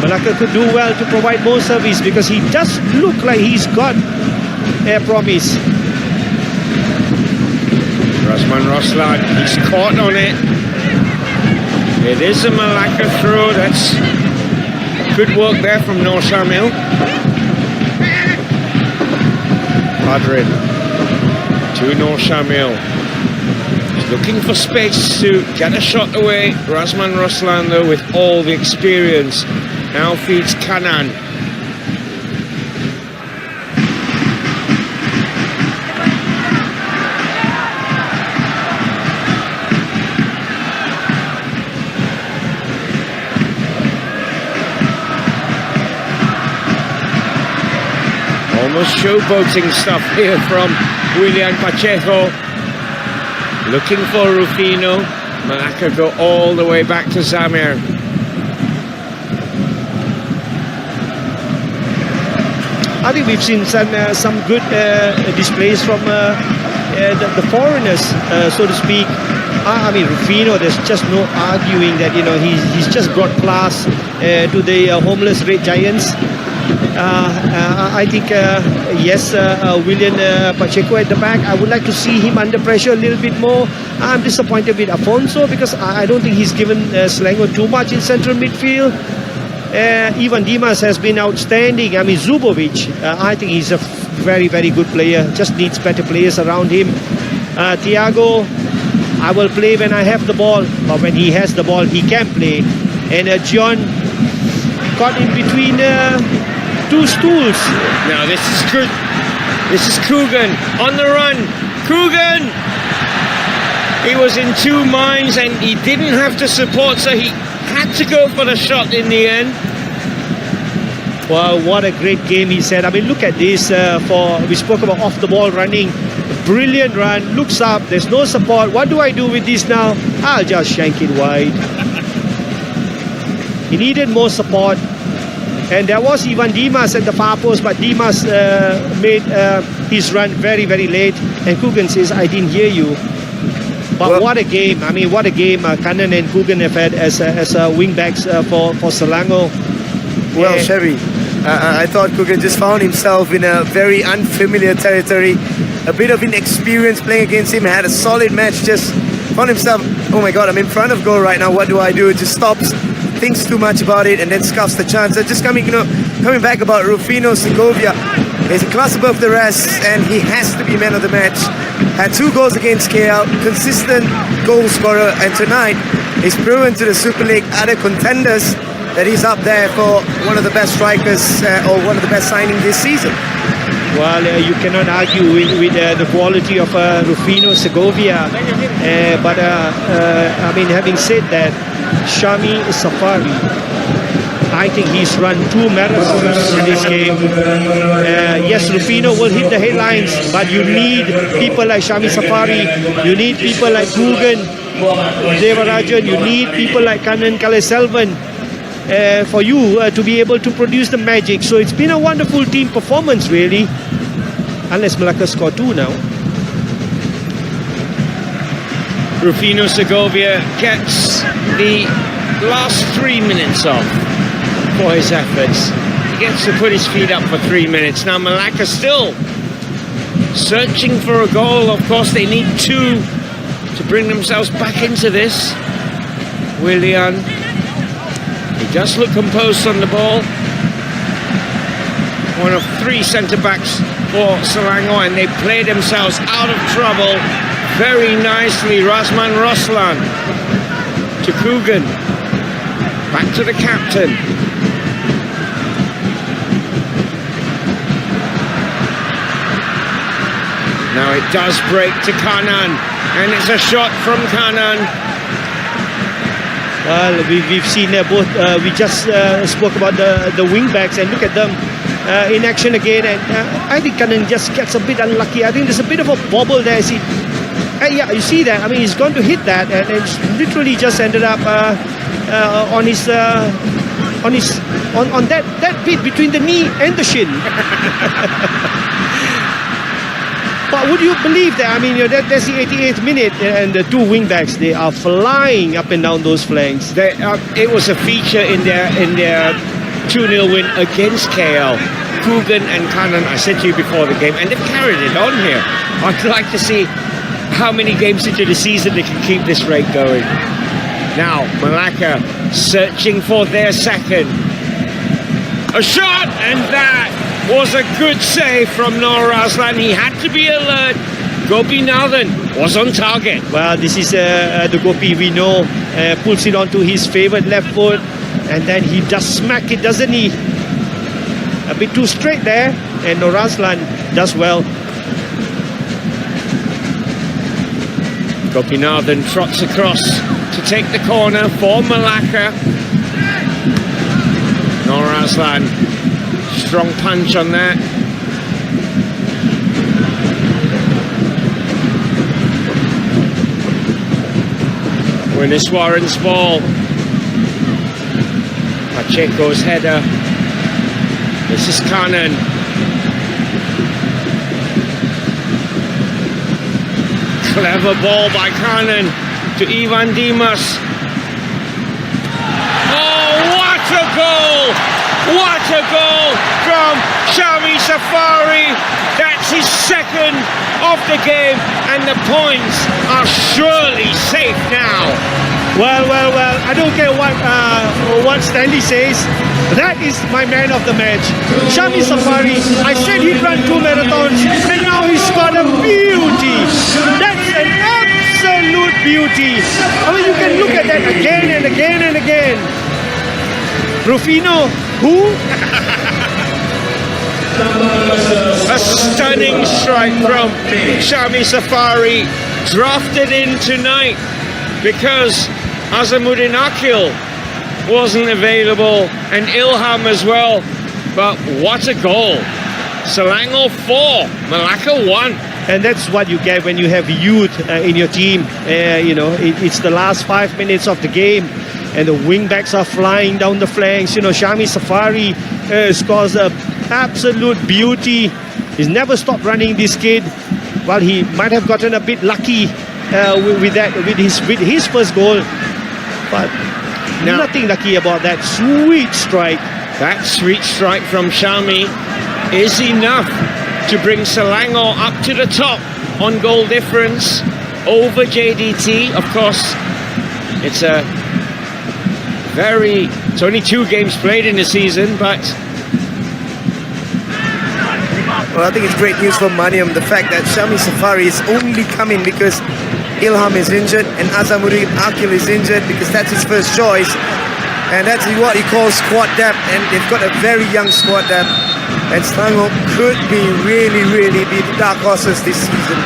Melaka could do well to provide more service because he does look like he's got a promise. Rasman Roslan, he's caught on it. It is a Melaka throw. That's good work there from Noor Shamil. Padrin to Noor Shamil. He's looking for space to get a shot away. Rasman Roslan, though, with all the experience, now feeds Kanan. Almost showboating stuff here from William Pacheco. Looking for Rufino. Melaka go all the way back to Zamir. I think we've seen some good displays from the foreigners, so to speak. I mean, Rufino, there's just no arguing that, you know, he's just brought class to the homeless Red Giants. I think, yes, William Pacheco at the back. I would like to see him under pressure a little bit more. I'm disappointed with Afonso because I don't think he's given Selangor too much in central midfield. Ivan Dimas has been outstanding. I mean, Zubovic, I think he's a very, very good player. Just needs better players around him. Thiago, I will play when I have the ball, but when he has the ball, he can play. And John caught in between two stools. Now this is good. This is Coogan on the run. Coogan! He was in two minds and he didn't have to support, so he had to go for the shot in the end. Well, what a great game he said. I mean, look at this. We spoke about off the ball running. Brilliant run. Looks up. There's no support. What do I do with this now? I'll just shank it wide. He needed more support. And there was Ivan Dimas at the far post, but Dimas made his run very, very late. And Coogan says, I didn't hear you. But well, what a game. I mean, what a game Kanan and Coogan have had as wing backs for Selangor. Well, Chevy, I thought Coogan just found himself in a very unfamiliar territory. A bit of inexperience playing against him. Had a solid match. Just found himself, oh my God, I'm in front of goal right now. What do I do? Just stops, thinks too much about it, and then scuffs the chance. Just coming back about Rufino Segovia. He's a class above the rest, and he has to be man of the match. Had 2 goals against KL, consistent goal scorer, and tonight he's proven to the Super League other contenders that he's up there for one of the best strikers or one of the best signings this season. Well, you cannot argue with the quality of Rufino Segovia. But I mean, having said that, Shami Safari, I think he's run 2 marathons in this game. Yes, Rufino will hit the headlines, but you need people like Shami Safari, you need people like Coogan, Devarajan, you need people like Kanan Kaleselvan for you to be able to produce the magic. So it's been a wonderful team performance, really. Unless Melaka score 2 now. Rufino Segovia gets the last 3 minutes off for his efforts. gets to put his feet up for 3 minutes. Now Melaka still searching for a goal. Of course, they need 2 to bring themselves back into this. Willian, he does look composed on the ball. One of 3 centre-backs for Selangor, and they play themselves out of trouble very nicely. Razman Roslan to Coogan. Back to the captain. Now it does break to Kanan, and it's a shot from Kanan. Well, we've seen both. We just spoke about the wing backs, and look at them in action again. And I think Kanan just gets a bit unlucky. I think there's a bit of a bobble there. Yeah, you see that. I mean, he's going to hit that, and it's literally just ended up on that bit between the knee and the shin. But would you believe that? I mean, that's the 88th minute, and the 2 wing backs, they are flying up and down those flanks. It was a feature in their 2-0 win against KL. Coogan and Kanan, I said to you before the game, and they've carried it on here. I'd like to see how many games into the season they can keep this rate going. Now, Melaka searching for their second. A shot, and that was a good save from Nur Razlan. He had to be alert. Gopinathan was on target. Well, this is the Gopi we know. Pulls it onto his favourite left foot, and then he does smack it, doesn't he? A bit too straight there, and Nur Razlan does well. Gopinathan trots across to take the corner for Melaka. Nur Razlan, strong punch on that. Winiswaran's ball. Pacheco's header. This is Kanan. Clever ball by Kanan to Ivan Dimas. Oh, what a goal! What a goal from Shami Safari. That's his second of the game, and the points are surely safe now. Well, I don't care what Stanley says. That is my man of the match. Shami Safari, I said he'd run 2 marathons, and now he's got a beauty. That's an absolute beauty. I mean, you can look at that again and again and again. Rufino, who? A stunning strike from Shami Safari, drafted in tonight because Azamuddin Akil wasn't available, and Ilham as well. But what a goal. Selangor 4, Melaka 1. And that's what you get when you have youth in your team. It's the last 5 minutes of the game, and the wing backs are flying down the flanks. Shami Safari scores a absolute beauty. He's never stopped running, this kid. Well, he might have gotten a bit lucky with his first goal, but now, nothing lucky about that sweet strike. That sweet strike from Shami is enough to bring Selangor up to the top on goal difference over JDT. Of course, it's only 2 games played in the season, but well, I think it's great news for Maniam, the fact that Shami Safari is only coming because Ilham is injured and Azamuddin Akil is injured, because that's his first choice, and that's what he calls squad depth, and they've got a very young squad depth, and Selangor could be really be the dark horses this season.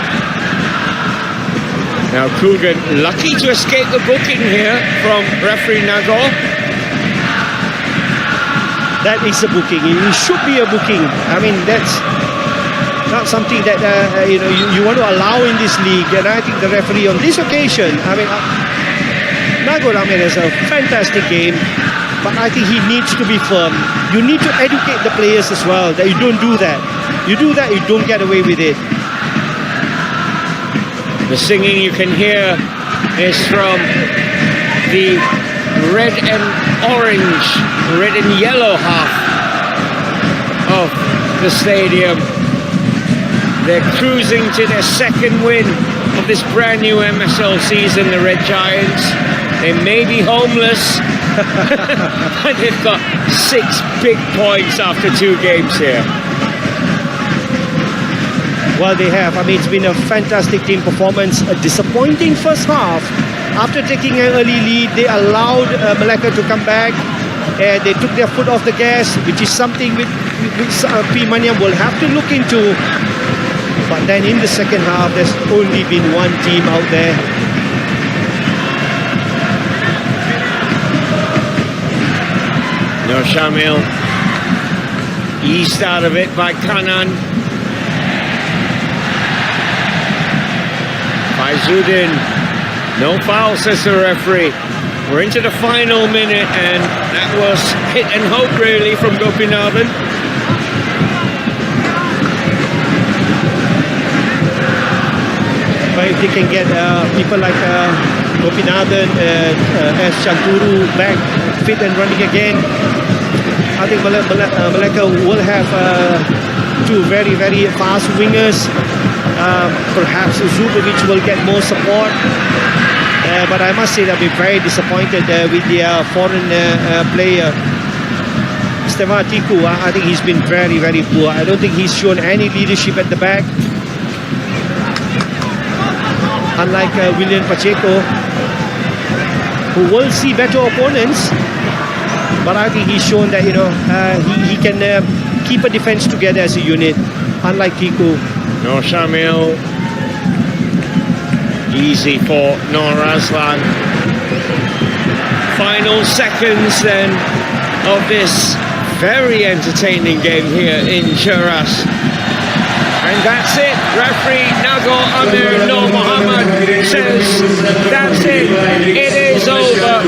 Now Coogan lucky to escape the booking here from referee Nagor. That is a booking. It should be a booking. I mean, that's not something that you want to allow in this league. And I think the referee on this occasion, I mean, Nagor Ahmed has a fantastic game, but I think he needs to be firm. You need to educate the players as well, that you don't do that. You do that, you don't get away with it. The singing you can hear is from the red and orange, red and yellow half of the stadium. They're cruising to their second win of this brand new MSL season, the Red Giants. They may be homeless, but they've got 6 big points after 2 games here. Well, they have. I mean, it's been a fantastic team performance. A disappointing first half. After taking an early lead, they allowed Melaka to come back. They took their foot off the gas, which is something which P. Maniam will have to look into. But then in the second half, there's only been one team out there. No Shamil. Eased out of it by Kanan. Faizuddin. No foul, says the referee. We're into the final minute, and that was hit and hope really from Gopinathan. But if they can get people like Gopinathan, S. Chanturu back fit and running again, I think Melaka will have 2 very, very fast wingers. Perhaps Zubovic will get more support. But I must say that I've been very disappointed with the foreign player. Stefan Tiku, I think he's been very, very poor. I don't think he's shown any leadership at the back. Unlike William Pacheco, who will see better opponents, but I think he's shown that, you know, he can keep a defense together as a unit, unlike Tiku. No Shamil. Easy for Noor Aslan. Final seconds then of this very entertaining game here in Cheras. And that's it. Referee Nago Amir Noor Muhammad says that's it. It is over.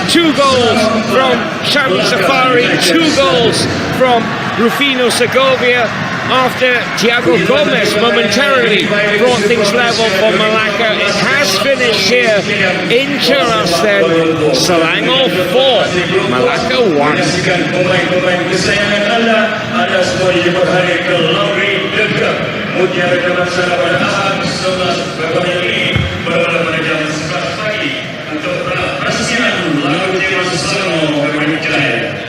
2 goals from Shami Safari, 2 goals from Rufino Segovia, after Thiago Gomez momentarily brought things level for Melaka. It has finished here in Cheras then. Selangor 4, Melaka 1. Pemain-pemain kesayangan anda, anda semua dijemput hari ke Laundry Dekat Mutiara Kebangsaan pada Ahad 19 Februari ini bermula pada jam 11 pagi untuk perasaan lagu tema Selangor Mempercayai.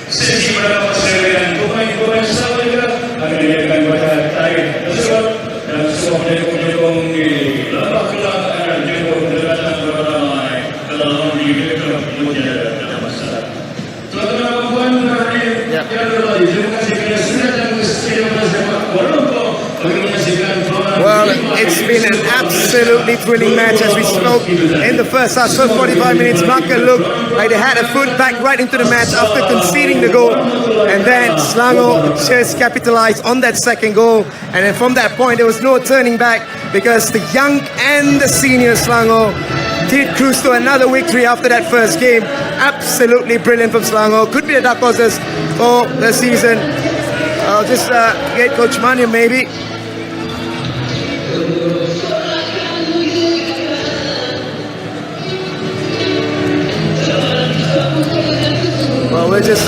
Sesi pada persaingan pemain-pemain Selangor juga akan diadakan pada tarikh tersebut dan semua penyokong di Lembah Kelang akan dijemput datang beramai ke Laundry Dekat Mutiara Kebangsaan. Tuan-tuan dan puan, Well, it's been an absolutely thrilling match as we spoke in the first half. First 45 minutes, Melaka looked like they had a foot back right into the match after conceding the goal. And then Selangor just capitalized on that second goal. And then from that point, there was no turning back because the young and the senior Selangor did cruise to another victory after that first game. Absolutely brilliant from Selangor. Could be the dark horses for the season. I'll just get Coach Maniam maybe. Well, we'll just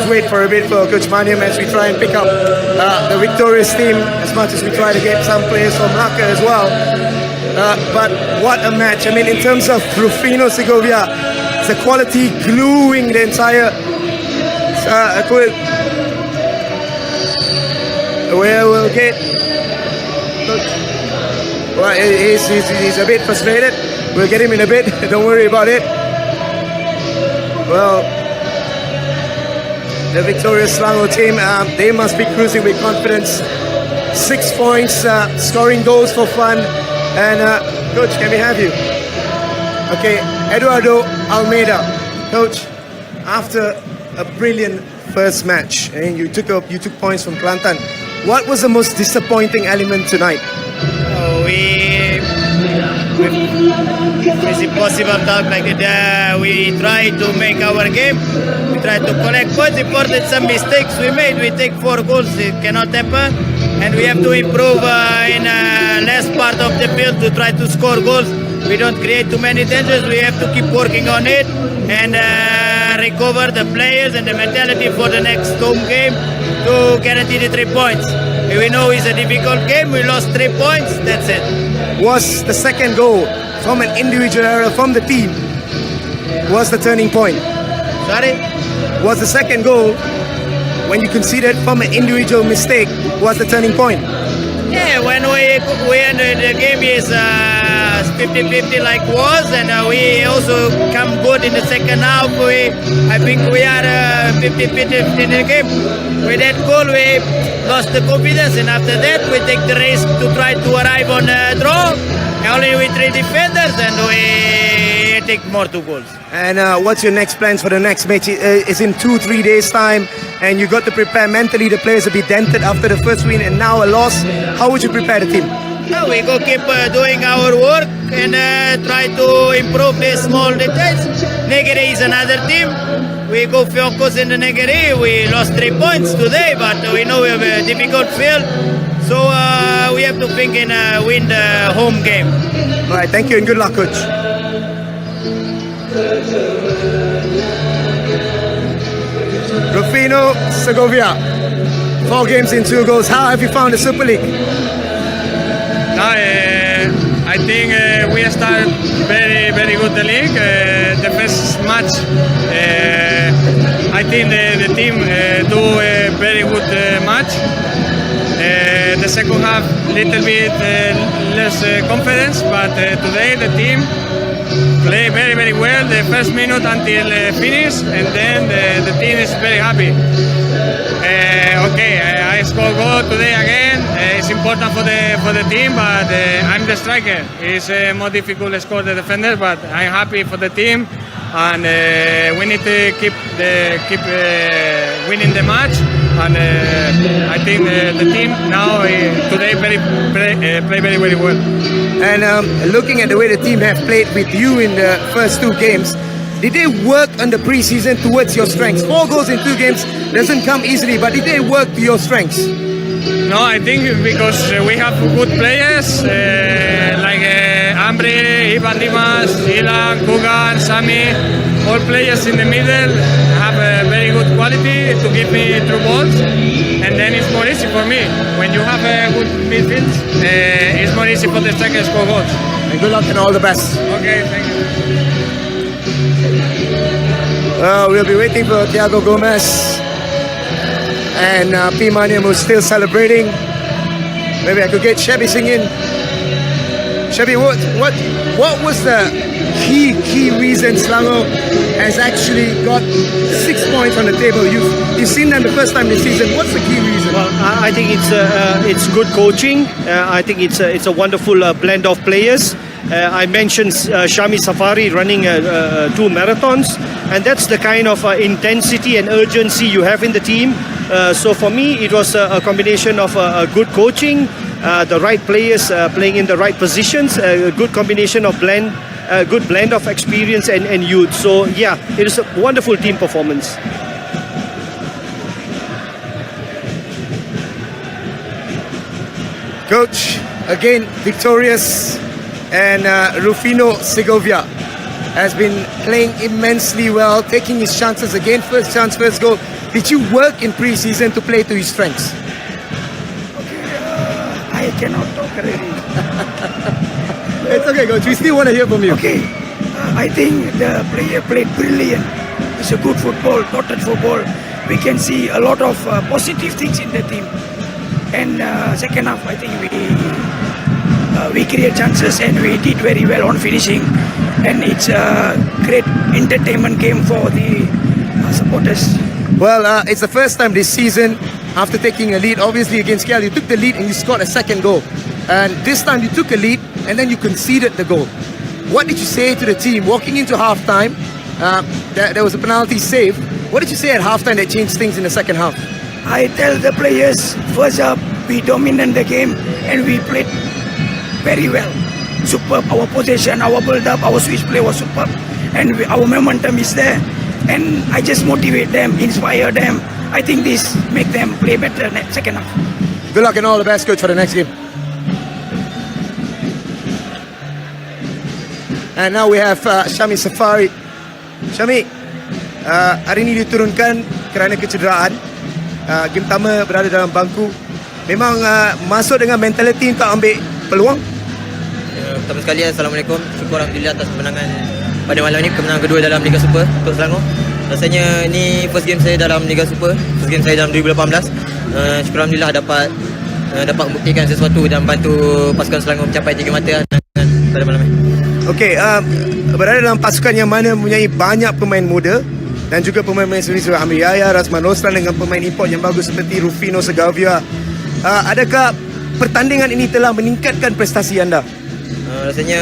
wait for a bit for Coach Maniam as we try and pick up the victorious team, as much as we try to get some players from Melaka as well. But what a match. I mean, in terms of Rufino Segovia, the quality gluing the entire where we'll get. Well, he's a bit frustrated. We'll get him in a bit. Don't worry about it. Well, the victorious Selangor team, they must be cruising with confidence. 6 points, scoring goals for fun. And Coach, can we have you? Okay, Eduardo Almeida. Coach, after a brilliant first match, and you took points from Kelantan, what was the most disappointing element tonight? It's impossible to talk like that. We try to make our game. We try to collect points. Important some mistakes we made. We take 4 goals. It cannot happen. And we have to improve in less part of the field to try to score goals. We don't create too many dangers. We have to keep working on it. And recover the players and the mentality for the next home game to guarantee the 3 points. We know it's a difficult game. We lost 3 points. That's it. Was the second goal from an individual error from the team was the turning point? Sorry? Was the second goal, when you conceded from an individual mistake, was the turning point? Yeah, when we ended the game is 50-50 like was, and we also come good in the second half. I think we are 50-50 in the game. With that goal, we lost the confidence, and after that, we take the risk to try to arrive on a draw. Only with 3 defenders, and we take more 2 goals. And what's your next plans for the next match? It's in 2-3 days' time, and you got to prepare mentally. The players will be dented after the first win and now a loss. How would you prepare the team? We go keep doing our work and try to improve the small details. Negeri is another team. We go focus in the Negeri. We lost 3 points today, but we know we have a difficult field. So we have to think and win the home game. All right, thank you and good luck, coach. Rufino Segovia, 4 games in 2 goals. How have you found the Super League? I think we started very good the league. The first match, I think the team do a very good match. The second half, little bit less confidence, but today the team play very well. The first minute until finish, and then the team is very happy. I scored goal today again. It's important for the team, but I'm the striker. It's more difficult to score the defender, but I'm happy for the team, and we need to keep winning the match. And I think the team now today play very well. And looking at the way the team have played with you in the first 2 games, did they work on the pre-season towards your strengths? 4 goals in 2 games doesn't come easily, but did they work to your strengths? No, I think because we have good players like Ambri, Ivan Dimas, Ilan, Kugan, Sami, all players in the middle have a very good quality to give me through balls, and then it's more easy for me. When you have a good midfield, it's more easy for the striker to score goals. And good luck and all the best. Okay, thank you. We'll be waiting for Thiago Gomez and P. Maniam, who's still celebrating. Maybe I could get Shabby singing. Shabby, what was the key reason Selangor has actually got 6 points on the table? You've seen them the first time this season. What's the key reason? Well, I think it's good coaching. I think it's a wonderful blend of players. I mentioned Shami Safari running 2 marathons, and that's the kind of intensity and urgency you have in the team. So for me, it was a combination of good coaching, the right players playing in the right positions, a good combination of good blend of experience and youth. So yeah, it is a wonderful team performance. Coach, again victorious, and Rufino Segovia has been playing immensely well, taking his chances again. First chance, first goal. Did you work in pre-season to play to his strengths? I cannot talk already. It's okay, coach. We still want to hear from you. Okay, I think the player played brilliant. It's a good football, total football. We can see a lot of positive things in the team. And second half, I think we create chances and we did very well on finishing. And it's a great entertainment game for the supporters. Well, it's the first time this season after taking a lead, obviously against KL, you took the lead and you scored a second goal. And this time you took a lead and then you conceded the goal. What did you say to the team walking into halftime? There was a penalty save. What did you say at halftime that changed things in the second half? I tell the players, first up, we dominate the game and we played very well. Superb. Our possession, our build-up, our switch play was superb. And our momentum is there. And I just motivate them, inspire them. I think this make them play better next second half. Good luck and all the best, coach, for the next game. And now we have Shami Safari. Shami, Hari ini diturunkan kerana kecederaan. Game pertama berada dalam bangku. Memang masuk dengan mentaliti untuk ambil peluang. Pertama sekali, Assalamualaikum. Syukur Alhamdulillah atas kemenangan pada malam ini, kemenangan kedua dalam Liga Super untuk Selangor. Rasanya ni first game saya dalam Liga Super, first game saya dalam 2018. Syukur Alhamdulillah dapat membuktikan sesuatu dan bantu pasukan Selangor mencapai 3 mata pada malam ini. Okey, Berada dalam pasukan yang mana mempunyai banyak pemain muda dan juga pemain-pemain seperti Amir Yahya, Razman Roslan dengan pemain import yang bagus seperti Rufino Segovia. Adakah pertandingan ini telah meningkatkan prestasi anda? Rasanya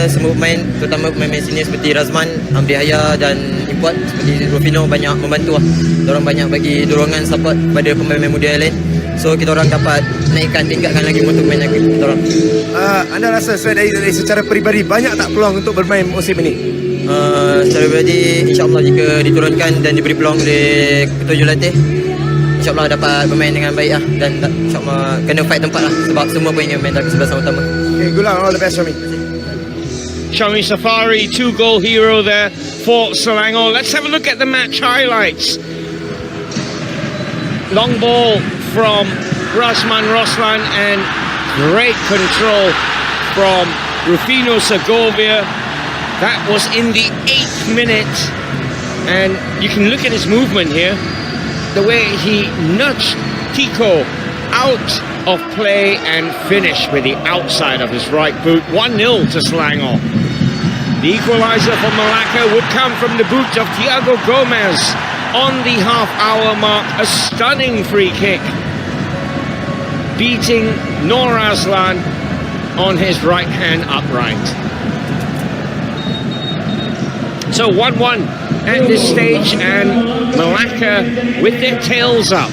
semua pemain, terutama pemain senior seperti Razman, Amir Yahya dan import seperti Rufino banyak membantu lah. Diorang banyak bagi dorongan support pada pemain-pemain muda yang lain. So kita orang dapat tingkatkan lagi mutu pemain kita orang. Anda rasa dari secara peribadi banyak tak peluang untuk bermain musim ini? Secara peribadi, insyaAllah jika diturunkan dan diberi peluang oleh ketua jurulatih, insyaAllah dapat bermain dengan baik lah. Dan insyaAllah kena fight tempat lah, sebab semua pun ingin main dalam kesebelasan utama. Okay, good luck, all the best, Syami. Syami Safari, 2-goal hero there for Selangor. Let's have a look at the match highlights. Long ball from Razman Roslan and great control from Rufino Segovia. That was in the 8th minute, and you can look at his movement here, the way he nudged Tico out of play and finished with the outside of his right boot. 1-0 to Selangor. The equaliser for Melaka would come from the boot of Thiago Gomez on the half-hour mark. A stunning free kick, beating Nur Aslan on his right-hand upright. So 1-1 at this stage, and Melaka with their tails up.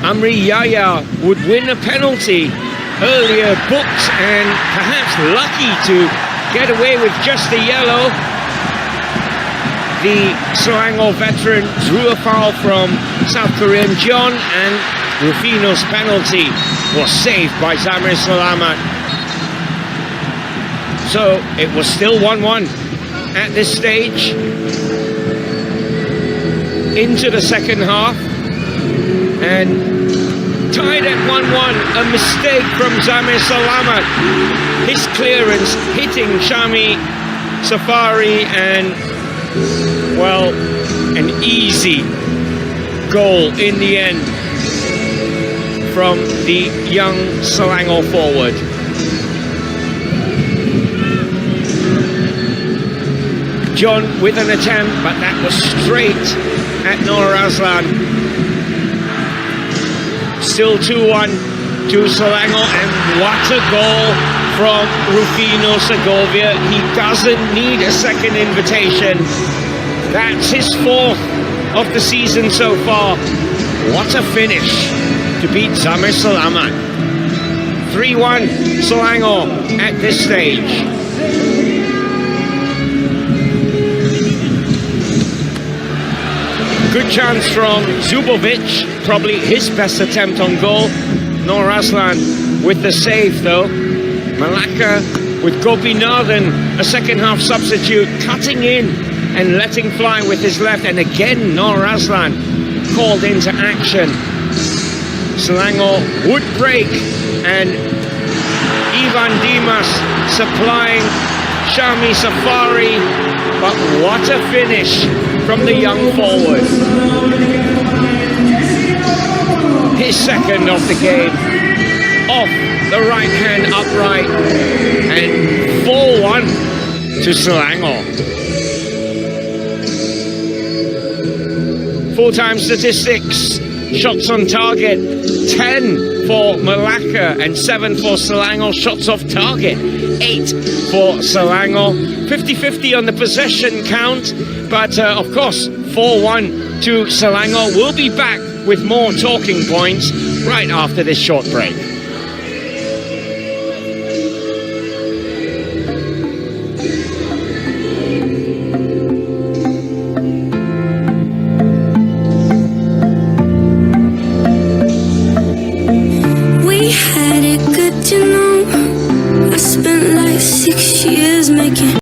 Amri Yahya would win a penalty, earlier booked and perhaps lucky to get away with just a yellow. The Selangor veteran drew a foul from South Korean John, and Rufino's penalty was saved by Zamir Salamat. So it was still 1-1 at this stage. Into the second half, and tied at 1-1. A mistake from Zamir Salamat. His clearance hitting Syami Safari, and well, an easy goal in the end from the young Selangor forward. John with an attempt, but that was straight at Nur Aslan. Still 2-1 to Selangor, and what a goal from Rufino Segovia. He doesn't need a second invitation. That's his 4th of the season so far. What a finish to beat Zamir Salamat. 3-1 Selangor at this stage. Good chance from Zubovic, probably his best attempt on goal. Nur Aslan with the save though. Melaka with Gopinathan, a second half substitute, cutting in and letting fly with his left, and again Nur Aslan called into action. Selangor would break, and Ivan Dimas supplying Syami Safari, but what a finish from the young forward. His second of the game, off the right-hand upright, and 4-1 to Selangor. Full-time statistics, shots on target, 10 for Melaka and 7 for Selangor. Shots off target, 8 for Selangor. 50-50 on the possession count, but of course 4-1 to Selangor. We'll be back with more talking points right after this short break.